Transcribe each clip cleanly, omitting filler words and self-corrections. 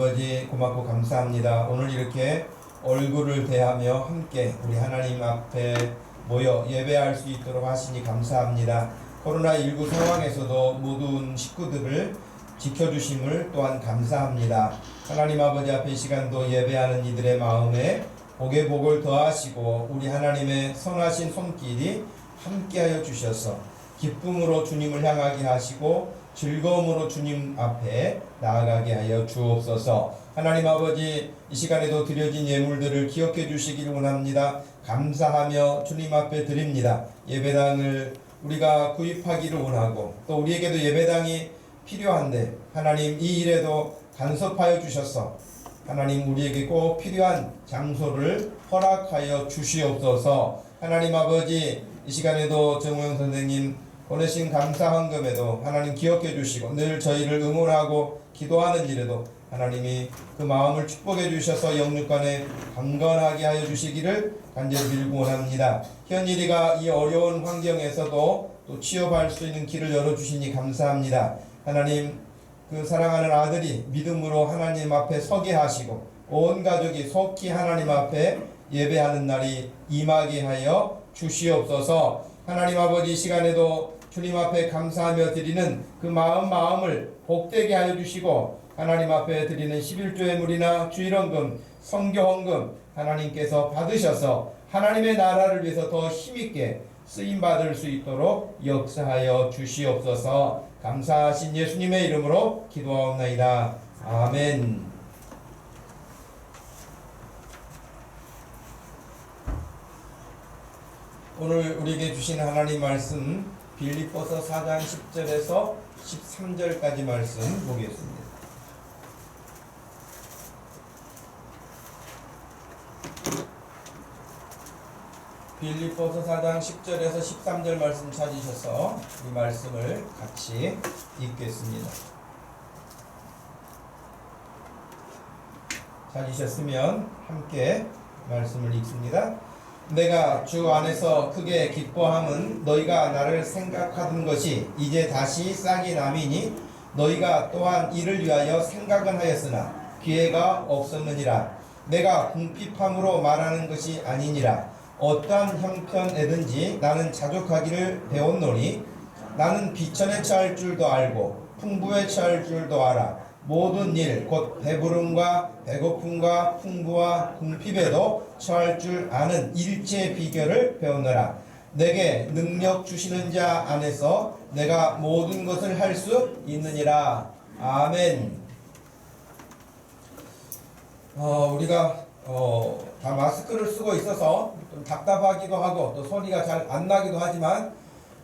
아버지 고맙고 감사합니다. 오늘 이렇게 얼굴을 대하며 함께 우리 하나님 앞에 모여 예배할 수 있도록 하시니 감사합니다. 코로나19 상황에서도 모든 식구들을 지켜주심을 또한 감사합니다. 하나님 아버지 앞에 이 시간도 예배하는 이들의 마음에 복의 복을 더하시고 우리 하나님의 선하신 손길이 함께하여 주셔서 기쁨으로 주님을 향하게 하시고 즐거움으로 주님 앞에 나아가게 하여 주옵소서. 하나님 아버지, 이 시간에도 드려진 예물들을 기억해 주시길 원합니다. 감사하며 주님 앞에 드립니다. 예배당을 우리가 구입하기를 원하고 또 우리에게도 예배당이 필요한데 하나님 이 일에도 간섭하여 주셔서 하나님 우리에게 꼭 필요한 장소를 허락하여 주시옵소서. 하나님 아버지, 이 시간에도 정우영 선생님 보내신 감사 헌금에도 하나님 기억해 주시고 늘 저희를 응원하고 기도하는 일에도 하나님이 그 마음을 축복해 주셔서 영육간에 강건하게 하여 주시기를 간절히 빌고 원합니다. 현일이가 이 어려운 환경에서도 또 취업할 수 있는 길을 열어주시니 감사합니다. 하나님, 그 사랑하는 아들이 믿음으로 하나님 앞에 서게 하시고 온 가족이 속히 하나님 앞에 예배하는 날이 임하게 하여 주시옵소서. 하나님 아버지, 이 시간에도 주님 앞에 감사하며 드리는 그 마음을 복되게 하여 주시고 하나님 앞에 드리는 11조의 물이나 주일헌금, 성교헌금 하나님께서 받으셔서 하나님의 나라를 위해서 더 힘있게 쓰임받을 수 있도록 역사하여 주시옵소서. 감사하신 예수님의 이름으로 기도하옵나이다. 아멘. 오늘 우리에게 주신 하나님 말씀 빌립보서 4장 10절에서 13절까지 말씀 보겠습니다. 빌립보서 4장 10절에서 13절 말씀 찾으셔서 이 말씀을 같이 읽겠습니다. 찾으셨으면 함께 말씀을 읽습니다. 내가 주 안에서 크게 기뻐함은 너희가 나를 생각하던 것이 이제 다시 싹이 남이니 너희가 또한 이를 위하여 생각은 하였으나 기회가 없었느니라. 내가 궁핍함으로 말하는 것이 아니니라. 어떠한 형편에든지 나는 자족하기를 배웠노니 나는 비천에 처할 줄도 알고 풍부에 처할 줄도 알아. 모든 일 곧 배부름과 배고픔과 풍부와 궁핍에도 처할 줄 아는 일체의 비결을 배웠노라. 내게 능력 주시는 자 안에서 내가 모든 것을 할 수 있느니라. 아멘. 우리가 다 마스크를 쓰고 있어서 좀 답답하기도 하고 또 소리가 잘 안 나기도 하지만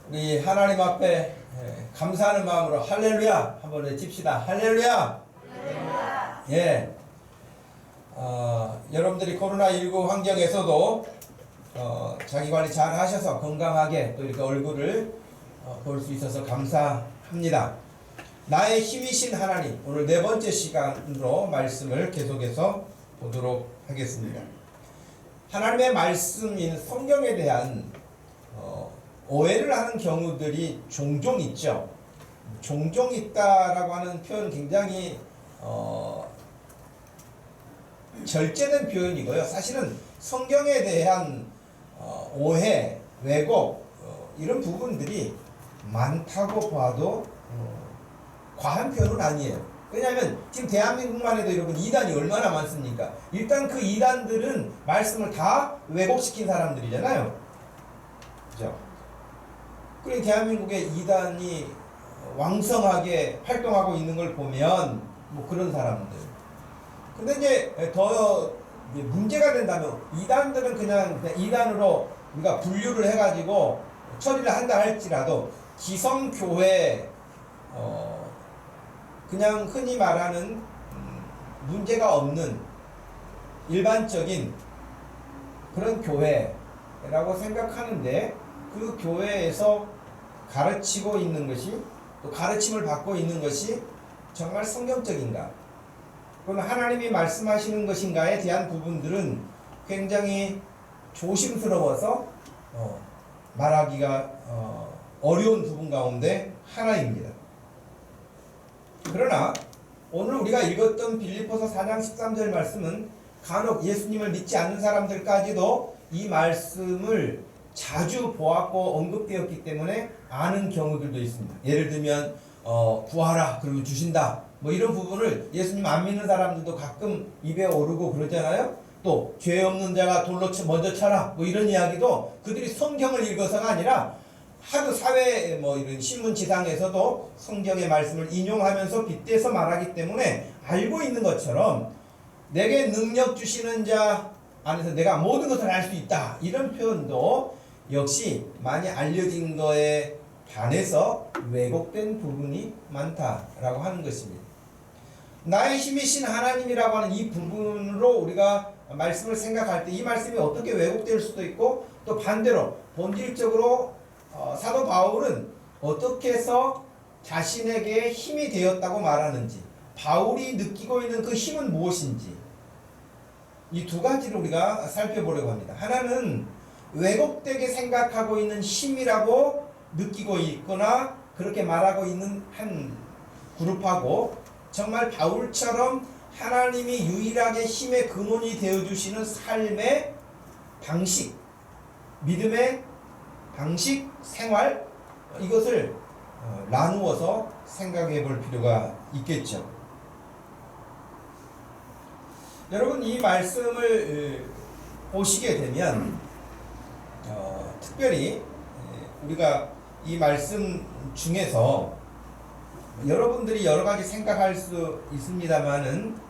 우리 하나님 앞에 감사하는 마음으로 할렐루야 한번 외칩시다. 할렐루야. 예. 여러분들이 코로나19 환경에서도 자기 관리 잘 하셔서 건강하게 또 이렇게 얼굴을 볼 수 있어서 감사합니다. 나의 힘이신 하나님, 오늘 네 번째 시간으로 말씀을 계속해서 보도록 하겠습니다. 하나님의 말씀인 성경에 대한 오해를 하는 경우들이 종종 있죠. 종종 있다라고 하는 표현 굉장히 절제된 표현이고요. 사실은 성경에 대한 오해, 왜곡 이런 부분들이 많다고 봐도 과한 표현은 아니에요. 왜냐하면 지금 대한민국만 해도 여러분 이단이 얼마나 많습니까? 일단 그 이단들은 말씀을 다 왜곡시킨 사람들이잖아요. 그죠? 그리고 대한민국에 이단이 왕성하게 활동하고 있는 걸 보면 뭐 그런 사람들. 근데 이제 더 문제가 된다면 이단들은 그냥 이단으로 우리가 분류를 해가지고 처리를 한다 할지라도 기성교회 그냥 흔히 말하는 문제가 없는 일반적인 그런 교회라고 생각하는데 그 교회에서 가르치고 있는 것이 또 가르침을 받고 있는 것이 정말 성경적인가? 그럼 하나님이 말씀하시는 것인가에 대한 부분들은 굉장히 조심스러워서 말하기가 어려운 부분 가운데 하나입니다. 그러나 오늘 우리가 읽었던 빌립보서 4장 13절 말씀은 간혹 예수님을 믿지 않는 사람들까지도 이 말씀을 자주 보았고 언급되었기 때문에 아는 경우들도 있습니다. 예를 들면 구하라 그러면 주신다 뭐 이런 부분을 예수님 안 믿는 사람들도 가끔 입에 오르고 그러잖아요. 또 죄 없는 자가 돌로 먼저 쳐라 뭐 이런 이야기도 그들이 성경을 읽어서가 아니라 하루 사회 뭐 이런 신문지상에서도 성경의 말씀을 인용하면서 빗대서 말하기 때문에 알고 있는 것처럼 내게 능력 주시는 자 안에서 내가 모든 것을 할 수 있다 이런 표현도 역시 많이 알려진 거에 반해서 왜곡된 부분이 많다라고 하는 것입니다. 나의 힘이신 하나님이라고 하는 이 부분으로 우리가 말씀을 생각할 때 이 말씀이 어떻게 왜곡될 수도 있고 또 반대로 본질적으로 사도 바울은 어떻게 해서 자신에게 힘이 되었다고 말하는지 바울이 느끼고 있는 그 힘은 무엇인지 이 두 가지를 우리가 살펴보려고 합니다. 하나는 왜곡되게 생각하고 있는 힘이라고 느끼고 있거나 그렇게 말하고 있는 한 그룹하고 정말 바울처럼 하나님이 유일하게 힘의 근원이 되어주시는 삶의 방식, 믿음의 방식, 생활 이것을 나누어서 생각해 볼 필요가 있겠죠. 여러분 이 말씀을 보시게 되면 특별히 우리가 이 말씀 중에서 여러분들이 여러 가지 생각할 수 있습니다만은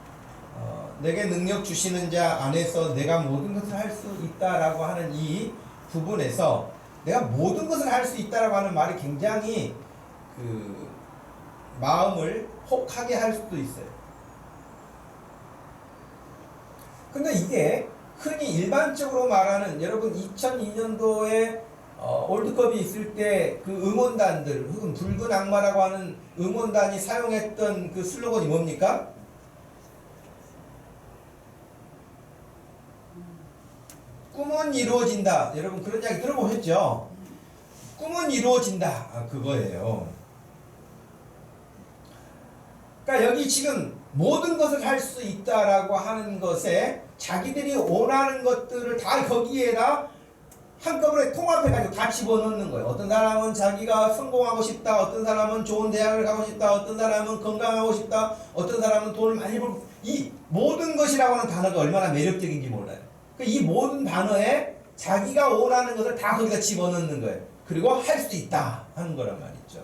내게 능력 주시는 자 안에서 내가 모든 것을 할 수 있다라고 하는 이 부분에서 내가 모든 것을 할 수 있다라고 하는 말이 굉장히 그 마음을 혹하게 할 수도 있어요. 근데 이게 흔히 일반적으로 말하는 여러분 2002년도에 월드컵이 있을 때 그 응원단들 혹은 붉은 악마라고 하는 응원단이 사용했던 그 슬로건이 뭡니까? 꿈은 이루어진다. 여러분 그런 이야기 들어보셨죠? 꿈은 이루어진다. 그거예요. 그러니까 여기 지금 모든 것을 할 수 있다라고 하는 것에 자기들이 원하는 것들을 다 거기에다 한꺼번에 통합해가지고 다 집어넣는 거예요. 어떤 사람은 자기가 성공하고 싶다. 어떤 사람은 좋은 대학을 가고 싶다. 어떤 사람은 건강하고 싶다. 어떤 사람은 돈을 많이 벌고 이 모든 것이라고 하는 단어가 얼마나 매력적인지 몰라요. 이 모든 단어에 자기가 원하는 것을 다 거기다 집어넣는 거예요. 그리고 할 수 있다 하는 거란 말이죠.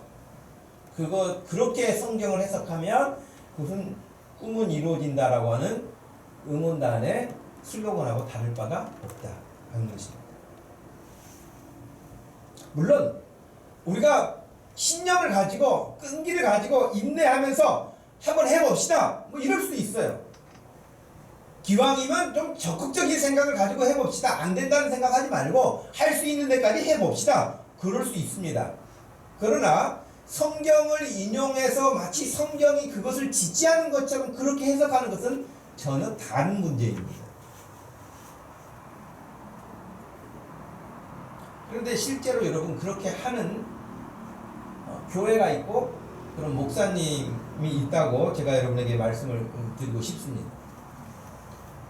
그렇게 성경을 해석하면 그것은 꿈은 이루어진다라고 하는 응원단의 슬로건하고 다를 바가 없다 하는 것입니다. 물론 우리가 신념을 가지고 끈기를 가지고 인내하면서 한번 해봅시다 뭐 이럴 수 있어요. 기왕이면 좀 적극적인 생각을 가지고 해봅시다. 안 된다는 생각하지 말고 할 수 있는 데까지 해봅시다. 그럴 수 있습니다. 그러나 성경을 인용해서 마치 성경이 그것을 지지하는 것처럼 그렇게 해석하는 것은 전혀 다른 문제입니다. 그런데 실제로 여러분 그렇게 하는 교회가 있고 그런 목사님이 있다고 제가 여러분에게 말씀을 드리고 싶습니다.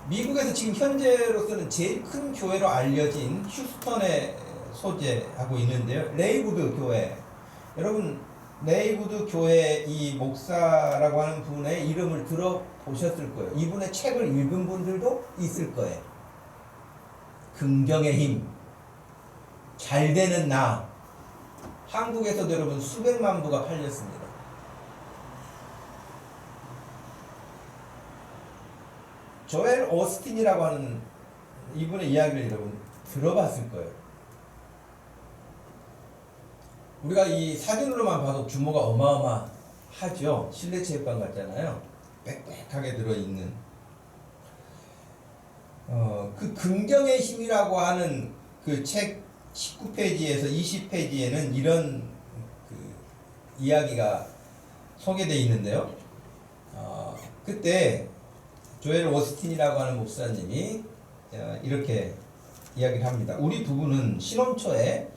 미국에서 지금 현재로서는 제일 큰 교회로 알려진 휴스턴에 소재하고 있는데요. 레이구드 교회. 여러분 레이구드 교회 이 목사라고 하는 분의 이름을 들어보셨을 거예요. 이분의 책을 읽은 분들도 있을 거예요. 긍정의 힘, 잘 되는 나. 한국에서도 여러분 수백만 부가 팔렸습니다. 조엘 오스틴이라고 하는 이분의 이야기를 여러분 들어봤을 거예요. 우리가 이 사진으로만 봐도 규모가 어마어마하죠. 실내체육관 같잖아요. 빽빽하게 들어있는 그 긍정의 힘이라고 하는 그 책 19페이지에서 20페이지에는 이런 그 이야기가 소개되어 있는데요. 그때 조엘 오스틴이라고 하는 목사님이 이렇게 이야기를 합니다. 우리 부부는 신혼 초에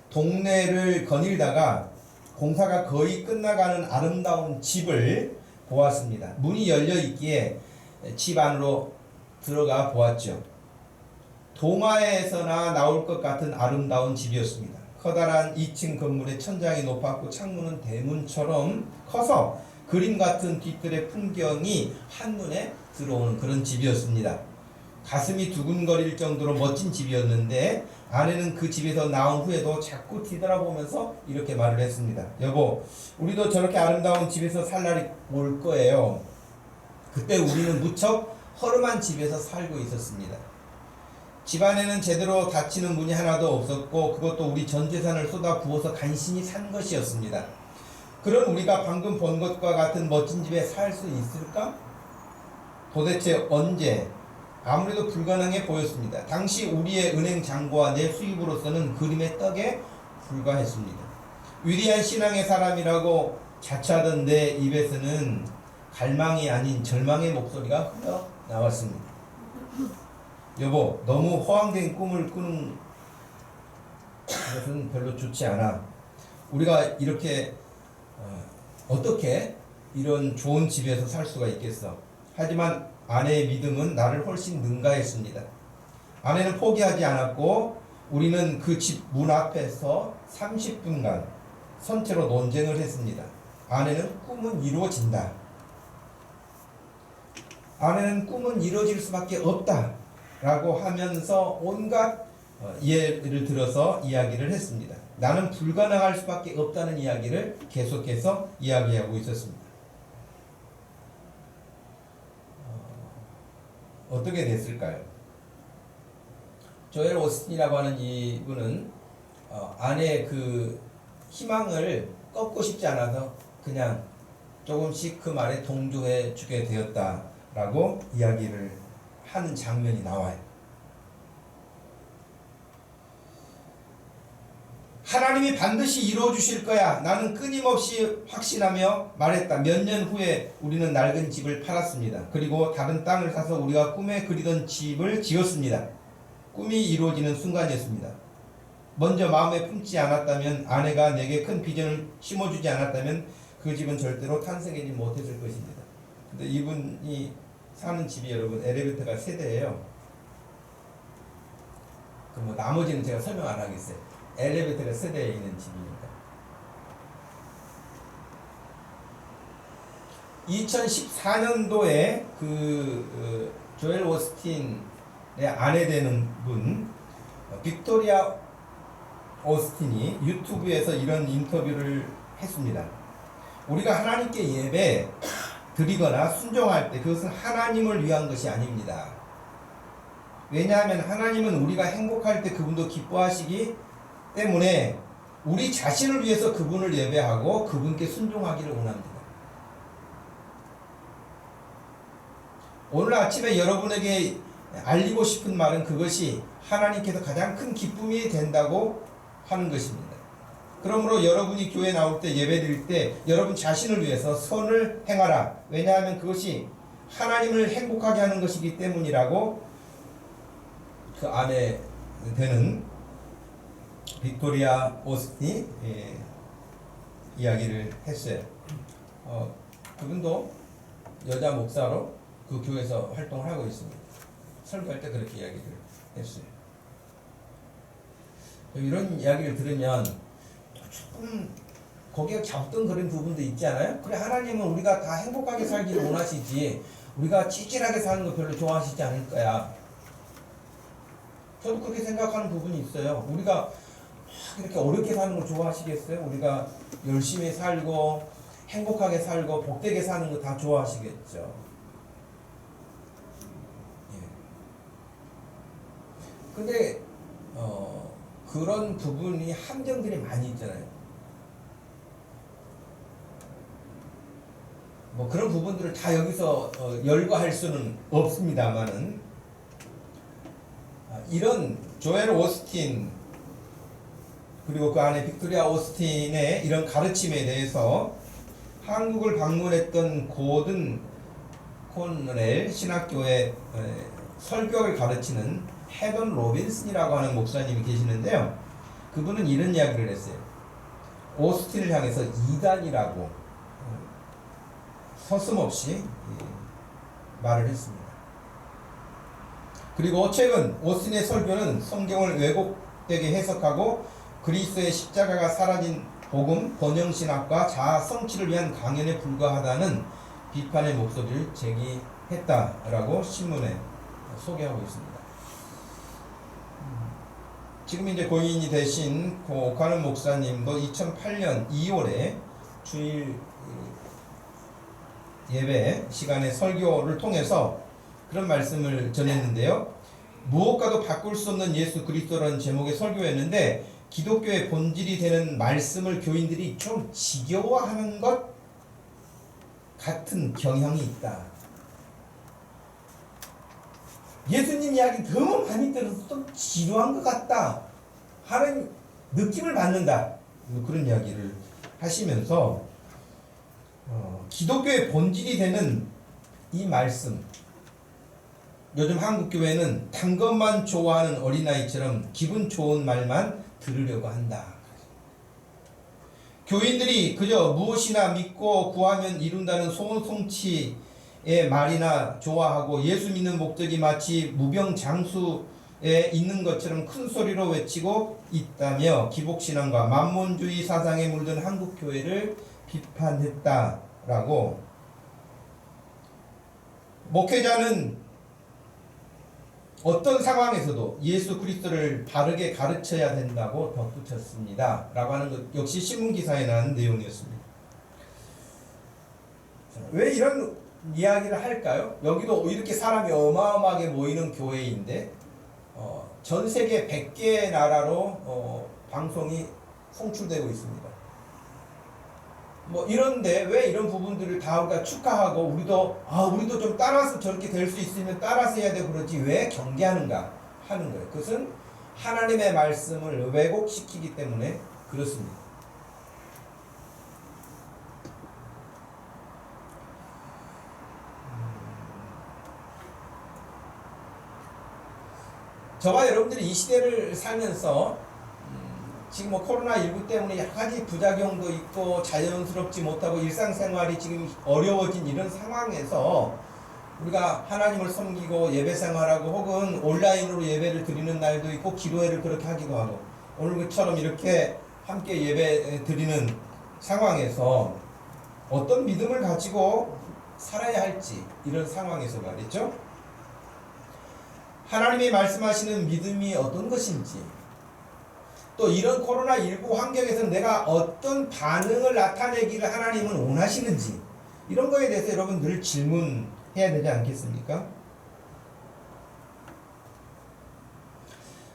동네를 거닐다가 공사가 거의 끝나가는 아름다운 집을 보았습니다. 문이 열려 있기에 집 안으로 들어가 보았죠. 동화에서나 나올 것 같은 아름다운 집이었습니다. 커다란 2층 건물의 천장이 높았고 창문은 대문처럼 커서 그림 같은 뒤뜰의 풍경이 한눈에 들어오는 그런 집이었습니다. 가슴이 두근거릴 정도로 멋진 집이었는데 아내는 그 집에서 나온 후에도 자꾸 뒤돌아보면서 이렇게 말을 했습니다. 여보, 우리도 저렇게 아름다운 집에서 살 날이 올 거예요. 그때 우리는 무척 허름한 집에서 살고 있었습니다. 집안에는 제대로 닫히는 문이 하나도 없었고 그것도 우리 전 재산을 쏟아 부어서 간신히 산 것이었습니다. 그런 우리가 방금 본 것과 같은 멋진 집에 살 수 있을까? 도대체 언제? 아무래도 불가능해 보였습니다. 당시 우리의 은행 잔고와 내 수입으로서는 그림의 떡에 불과했습니다. 위대한 신앙의 사람이라고 자처하던 내 입에서는 갈망이 아닌 절망의 목소리가 흘러나왔습니다. 여보, 너무 허황된 꿈을 꾸는 것은 별로 좋지 않아. 우리가 이렇게 어떻게 이런 좋은 집에서 살 수가 있겠어? 하지만 아내의 믿음은 나를 훨씬 능가했습니다. 아내는 포기하지 않았고 우리는 그 집 문 앞에서 30분간 선체로 논쟁을 했습니다. 아내는 꿈은 이루어진다. 아내는 꿈은 이루어질 수밖에 없다. 라고 하면서 온갖 예를 들어서 이야기를 했습니다. 나는 불가능할 수밖에 없다는 이야기를 계속해서 이야기하고 있었습니다. 어떻게 됐을까요? 조엘 오스틴이라고 하는 이분은 아내의 그 희망을 꺾고 싶지 않아서 그냥 조금씩 그 말에 동조해 주게 되었다라고 이야기를 하는 장면이 나와요. 하나님이 반드시 이루어 주실 거야. 나는 끊임없이 확신하며 말했다. 몇 년 후에 우리는 낡은 집을 팔았습니다. 그리고 다른 땅을 사서 우리가 꿈에 그리던 집을 지었습니다. 꿈이 이루어지는 순간이었습니다. 먼저 마음에 품지 않았다면, 아내가 내게 큰 비전을 심어주지 않았다면 그 집은 절대로 탄생하지 못했을 것입니다. 근데 이분이 사는 집이 여러분 엘리베이터가 3대예요. 그 뭐 나머지는 제가 설명 안 하겠어요. 엘리베이터가 3대에 있는 집이니까. 2014년도에 조엘 오스틴의 아내 되는 분 빅토리아 오스틴이 유튜브에서 이런 인터뷰를 했습니다. 우리가 하나님께 예배 드리거나 순종할 때 그것은 하나님을 위한 것이 아닙니다. 왜냐하면 하나님은 우리가 행복할 때 그분도 기뻐하시기 때문에 우리 자신을 위해서 그분을 예배하고 그분께 순종하기를 원합니다. 오늘 아침에 여러분에게 알리고 싶은 말은 그것이 하나님께서 가장 큰 기쁨이 된다고 하는 것입니다. 그러므로 여러분이 교회 나올 때 예배 드릴 때 여러분 자신을 위해서 선을 행하라. 왜냐하면 그것이 하나님을 행복하게 하는 것이기 때문이라고 그 안에 되는 빅토리아 오스틴이 이야기를 했어요. 그분도 여자 목사로 그 교회에서 활동을 하고 있습니다. 설교할 때 그렇게 이야기를 했어요. 이런 이야기를 들으면 조금 거기에 잡던 그런 부분도 있지 않아요? 그래, 하나님은 우리가 다 행복하게 살기를 원하시지 우리가 찌질하게 사는 거 별로 좋아하시지 않을 거야. 저도 그렇게 생각하는 부분이 있어요. 우리가 이렇게 어렵게 사는 걸 좋아하시겠어요? 우리가 열심히 살고 행복하게 살고 복되게 사는 거 다 좋아하시겠죠. 근데 그런 부분이 함정들이 많이 있잖아요. 뭐 그런 부분들을 다 여기서 열거할 수는 없습니다만은 이런 조엘 오스틴 그리고 그 안에 빅토리아 오스틴의 이런 가르침에 대해서 한국을 방문했던 고든 코넬 신학교의 설교를 가르치는 헤던 로빈슨이라고 하는 목사님이 계시는데요. 그분은 이런 이야기를 했어요. 오스틴을 향해서 이단이라고 서슴없이 말을 했습니다. 그리고 최근 오스틴의 설교는 성경을 왜곡되게 해석하고 그리스도의 십자가가 사라진 복음, 번영신학과 자아 성취를 위한 강연에 불과하다는 비판의 목소리를 제기했다라고 신문에 소개하고 있습니다. 지금 이제 고인이 되신 오카는 목사님도 2008년 2월에 주일 예배 시간에 설교를 통해서 그런 말씀을 전했는데요. 무엇과도 바꿀 수 없는 예수 그리스도라는 제목의 설교였는데 기독교의 본질이 되는 말씀을 교인들이 좀 지겨워하는 것 같은 경향이 있다. 예수님 이야기 너무 많이 들어서 좀 지루한 것 같다 하는 느낌을 받는다. 그런 이야기를 하시면서 기독교의 본질이 되는 이 말씀, 요즘 한국교회는 단 것만 좋아하는 어린아이처럼 기분 좋은 말만 들으려고 한다. 교인들이 그저 무엇이나 믿고 구하면 이룬다는 소원성취의 말이나 좋아하고 예수 믿는 목적이 마치 무병장수에 있는 것처럼 큰 소리로 외치고 있다며 기복신앙과 만몬주의 사상에 물든 한국교회를 비판했다라고. 목회자는 어떤 상황에서도 예수 그리스도를 바르게 가르쳐야 된다고 덧붙였습니다. 라고 하는 것 역시 신문기사에 나온 내용이었습니다. 왜 이런 이야기를 할까요? 여기도 이렇게 사람이 어마어마하게 모이는 교회인데 전 세계 100개의 나라로 방송이 송출되고 있습니다. 뭐 이런데 왜 이런 부분들을 다 우리가 축하하고 우리도 좀 따라서 저렇게 될 수 있으면 따라서 해야 되고 그러지 왜 경계하는가 하는 거예요. 그것은 하나님의 말씀을 왜곡시키기 때문에 그렇습니다. 저와 여러분들이 이 시대를 살면서 지금 뭐 코로나19 때문에 여러 가지 부작용도 있고 자연스럽지 못하고 일상생활이 지금 어려워진 이런 상황에서 우리가 하나님을 섬기고 예배생활하고 혹은 온라인으로 예배를 드리는 날도 있고 기도회를 그렇게 하기도 하고 오늘처럼 이렇게 함께 예배 드리는 상황에서 어떤 믿음을 가지고 살아야 할지 이런 상황에서 말이죠. 하나님이 말씀하시는 믿음이 어떤 것인지 또 이런 코로나19 환경에서 내가 어떤 반응을 나타내기를 하나님은 원하시는지 이런 거에 대해서 여러분 늘 질문해야 되지 않겠습니까?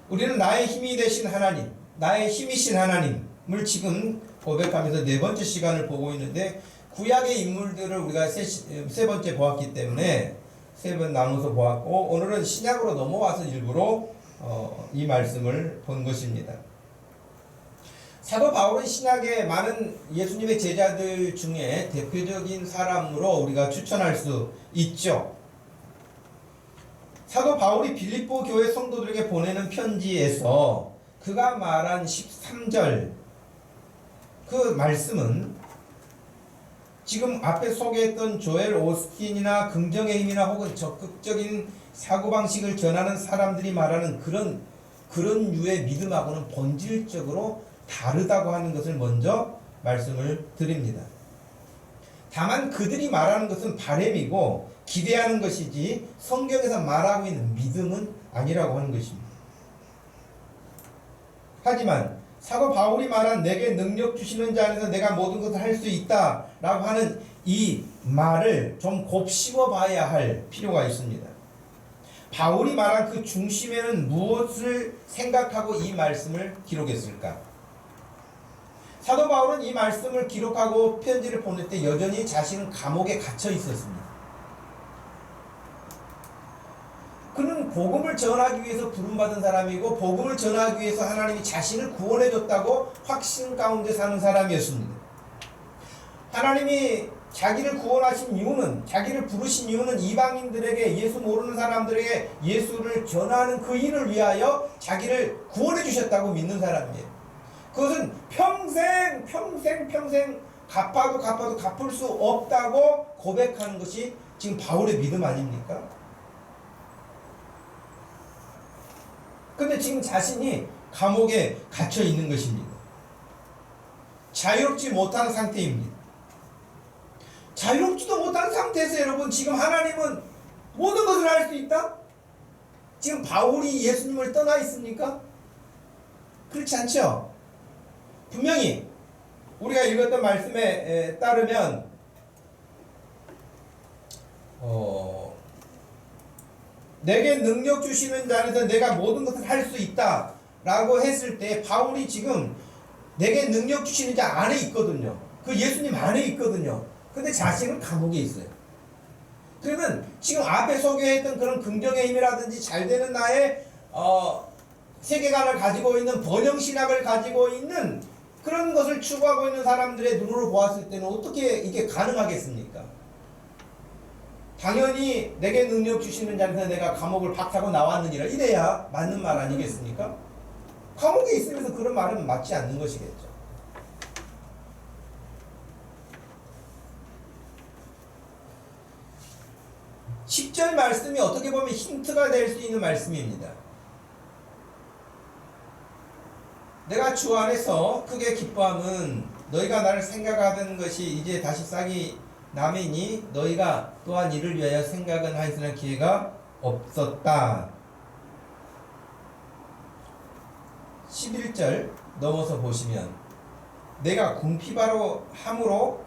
우리는 나의 힘이 되신 하나님, 나의 힘이신 하나님을 지금 고백하면서 네 번째 시간을 보고 있는데 구약의 인물들을 우리가 세 번째 보았기 때문에 세 번 나눠서 보았고 오늘은 신약으로 넘어와서 일부러 이 말씀을 본 것입니다. 사도 바울은 신약의 많은 예수님의 제자들 중에 대표적인 사람으로 우리가 추천할 수 있죠. 사도 바울이 빌립보 교회 성도들에게 보내는 편지에서 그가 말한 13절 그 말씀은 지금 앞에 소개했던 조엘 오스틴이나 긍정의 힘이나 혹은 적극적인 사고방식을 전하는 사람들이 말하는 그런 류의 믿음하고는 본질적으로 다르다고 하는 것을 먼저 말씀을 드립니다. 다만 그들이 말하는 것은 바램이고 기대하는 것이지 성경에서 말하고 있는 믿음은 아니라고 하는 것입니다. 하지만 사도 바울이 말한 내게 능력 주시는 자 안에서 내가 모든 것을 할 수 있다 라고 하는 이 말을 좀 곱씹어 봐야 할 필요가 있습니다. 바울이 말한 그 중심에는 무엇을 생각하고 이 말씀을 기록했을까? 사도 바울은 이 말씀을 기록하고 편지를 보낼 때 여전히 자신은 감옥에 갇혀 있었습니다. 그는 복음을 전하기 위해서 부름받은 사람이고 복음을 전하기 위해서 하나님이 자신을 구원해줬다고 확신 가운데 사는 사람이었습니다. 하나님이 자기를 구원하신 이유는 자기를 부르신 이유는 이방인들에게 예수 모르는 사람들에게 예수를 전하는 그 일을 위하여 자기를 구원해 주셨다고 믿는 사람이에요. 그것은 평생 갚아도 갚을 수 없다고 고백하는 것이 지금 바울의 믿음 아닙니까? 근데 지금 자신이 감옥에 갇혀 있는 것입니다. 자유롭지 못한 상태입니다. 자유롭지도 못한 상태에서 여러분 지금 하나님은 모든 것을 할 수 있다? 지금 바울이 예수님을 떠나 있습니까? 그렇지 않죠? 분명히 우리가 읽었던 말씀에 따르면 내게 능력 주시는 자에서 내가 모든 것을 할 수 있다 라고 했을 때 바울이 지금 내게 능력 주시는 자 안에 있거든요. 그 예수님 안에 있거든요. 근데 자신은 감옥에 있어요. 그러면 지금 앞에 소개했던 그런 긍정의 힘이라든지 잘되는 나의 세계관을 가지고 있는 번영신학을 가지고 있는 그런 것을 추구하고 있는 사람들의 눈으로 보았을 때는 어떻게 이게 가능하겠습니까? 당연히 내게 능력 주시는 자에서 내가 감옥을 박차고 나왔느니라 이래야 맞는 말 아니겠습니까? 감옥에 있으면서 그런 말은 맞지 않는 것이겠죠. 십 절 말씀이 어떻게 보면 힌트가 될 수 있는 말씀입니다. 내가 주 안에서 크게 기뻐함은 너희가 나를 생각하던 것이 이제 다시 싹이 남이니 너희가 또한 이를 위하여 생각은 하였으나 기회가 없었다. 11절 넘어서 보시면 내가 궁핍하러 함으로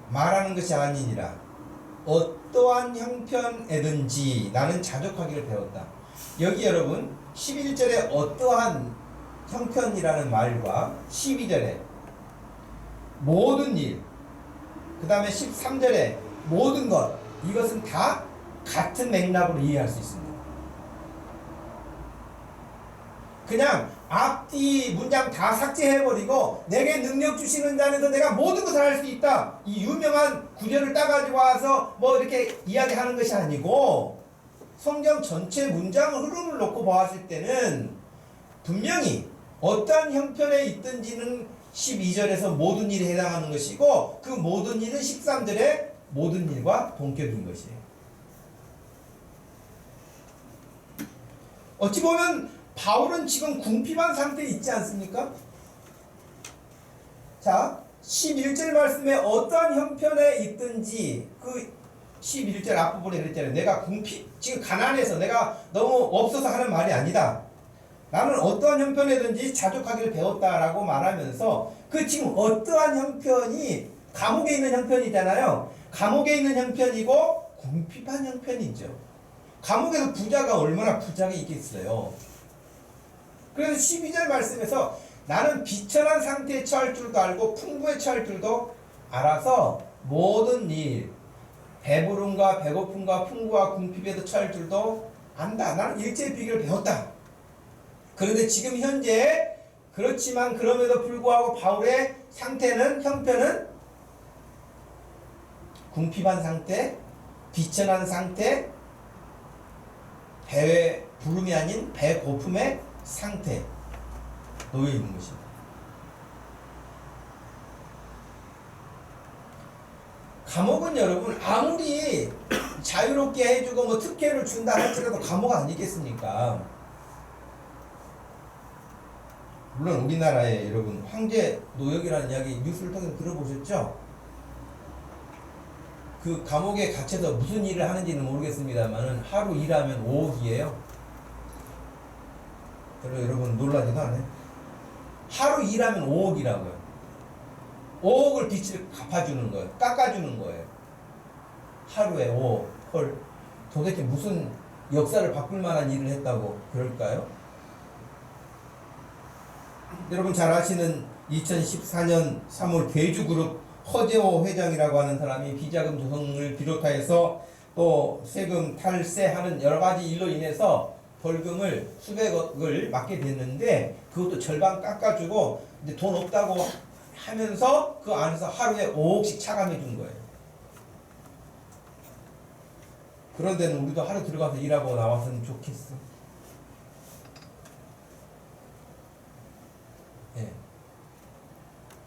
말하는 것이 아니니라 어떠한 형편에든지 나는 자족하기를 배웠다. 여기 여러분 11절에 어떠한 형편이라는 말과 12절에 모든 일, 그 다음에 13절에 모든 것, 이것은 다 같은 맥락으로 이해할 수 있습니다. 그냥 앞뒤 문장 다 삭제해버리고 내게 능력 주시는 자에서 내가 모든 것을 할 수 있다, 이 유명한 구절을 따가지고 와서 뭐 이렇게 이야기하는 것이 아니고 성경 전체 문장의 흐름을 놓고 보았을 때는 분명히 어떠한 형편에 있든지는 12절에서 모든 일에 해당하는 것이고 그 모든 일은 13절의 모든 일과 동격인 것이에요. 어찌 보면 바울은 지금 궁핍한 상태에 있지 않습니까? 자, 11절 말씀에 어떠한 형편에 있든지 그 11절 앞부분에 그랬잖아요. 내가 지금 가난해서 내가 너무 없어서 하는 말이 아니다. 나는 어떠한 형편이든지 자족하기를 배웠다라고 말하면서 그 지금 어떠한 형편이 감옥에 있는 형편이잖아요. 감옥에 있는 형편이고 궁핍한 형편이죠. 감옥에서 부자가 얼마나 부자가 있겠어요. 그래서 12절 말씀에서 나는 비천한 상태에 처할 줄도 알고 풍부에 처할 줄도 알아서 모든 일, 배부름과 배고픔과 풍부와 궁핍에도 처할 줄도 안다. 나는 일제의 비결을 배웠다. 그런데 지금 현재 그렇지만 그럼에도 불구하고 바울의 상태는 형편은 궁핍한 상태, 비천한 상태, 배부름이 아닌 배고픔의 상태 놓여 있는 것입니다. 감옥은 여러분 아무리 자유롭게 해주고 뭐 특혜를 준다 할지라도 감옥 아니겠습니까? 물론 우리나라에 여러분 황제 노역이라는 이야기 뉴스를 통해서 들어보셨죠? 그 감옥에 갇혀서 무슨 일을 하는지는 모르겠습니다만 하루 일하면 5억이에요. 별로 여러분 놀라지도 않아요. 하루 일하면 5억이라고요. 5억을 빚을 갚아주는 거예요. 깎아주는 거예요. 하루에 5억. 헐, 도대체 무슨 역사를 바꿀 만한 일을 했다고 그럴까요? 여러분 잘 아시는 2014년 3월 대주그룹 허재호 회장이라고 하는 사람이 비자금 조성을 비롯하여서 또 세금 탈세하는 여러 가지 일로 인해서 벌금을 수백억을 맞게 됐는데 그것도 절반 깎아주고 이제 돈 없다고 하면서 그 안에서 하루에 5억씩 차감해 준 거예요. 그런 데는 우리도 하루 들어가서 일하고 나왔으면 좋겠어.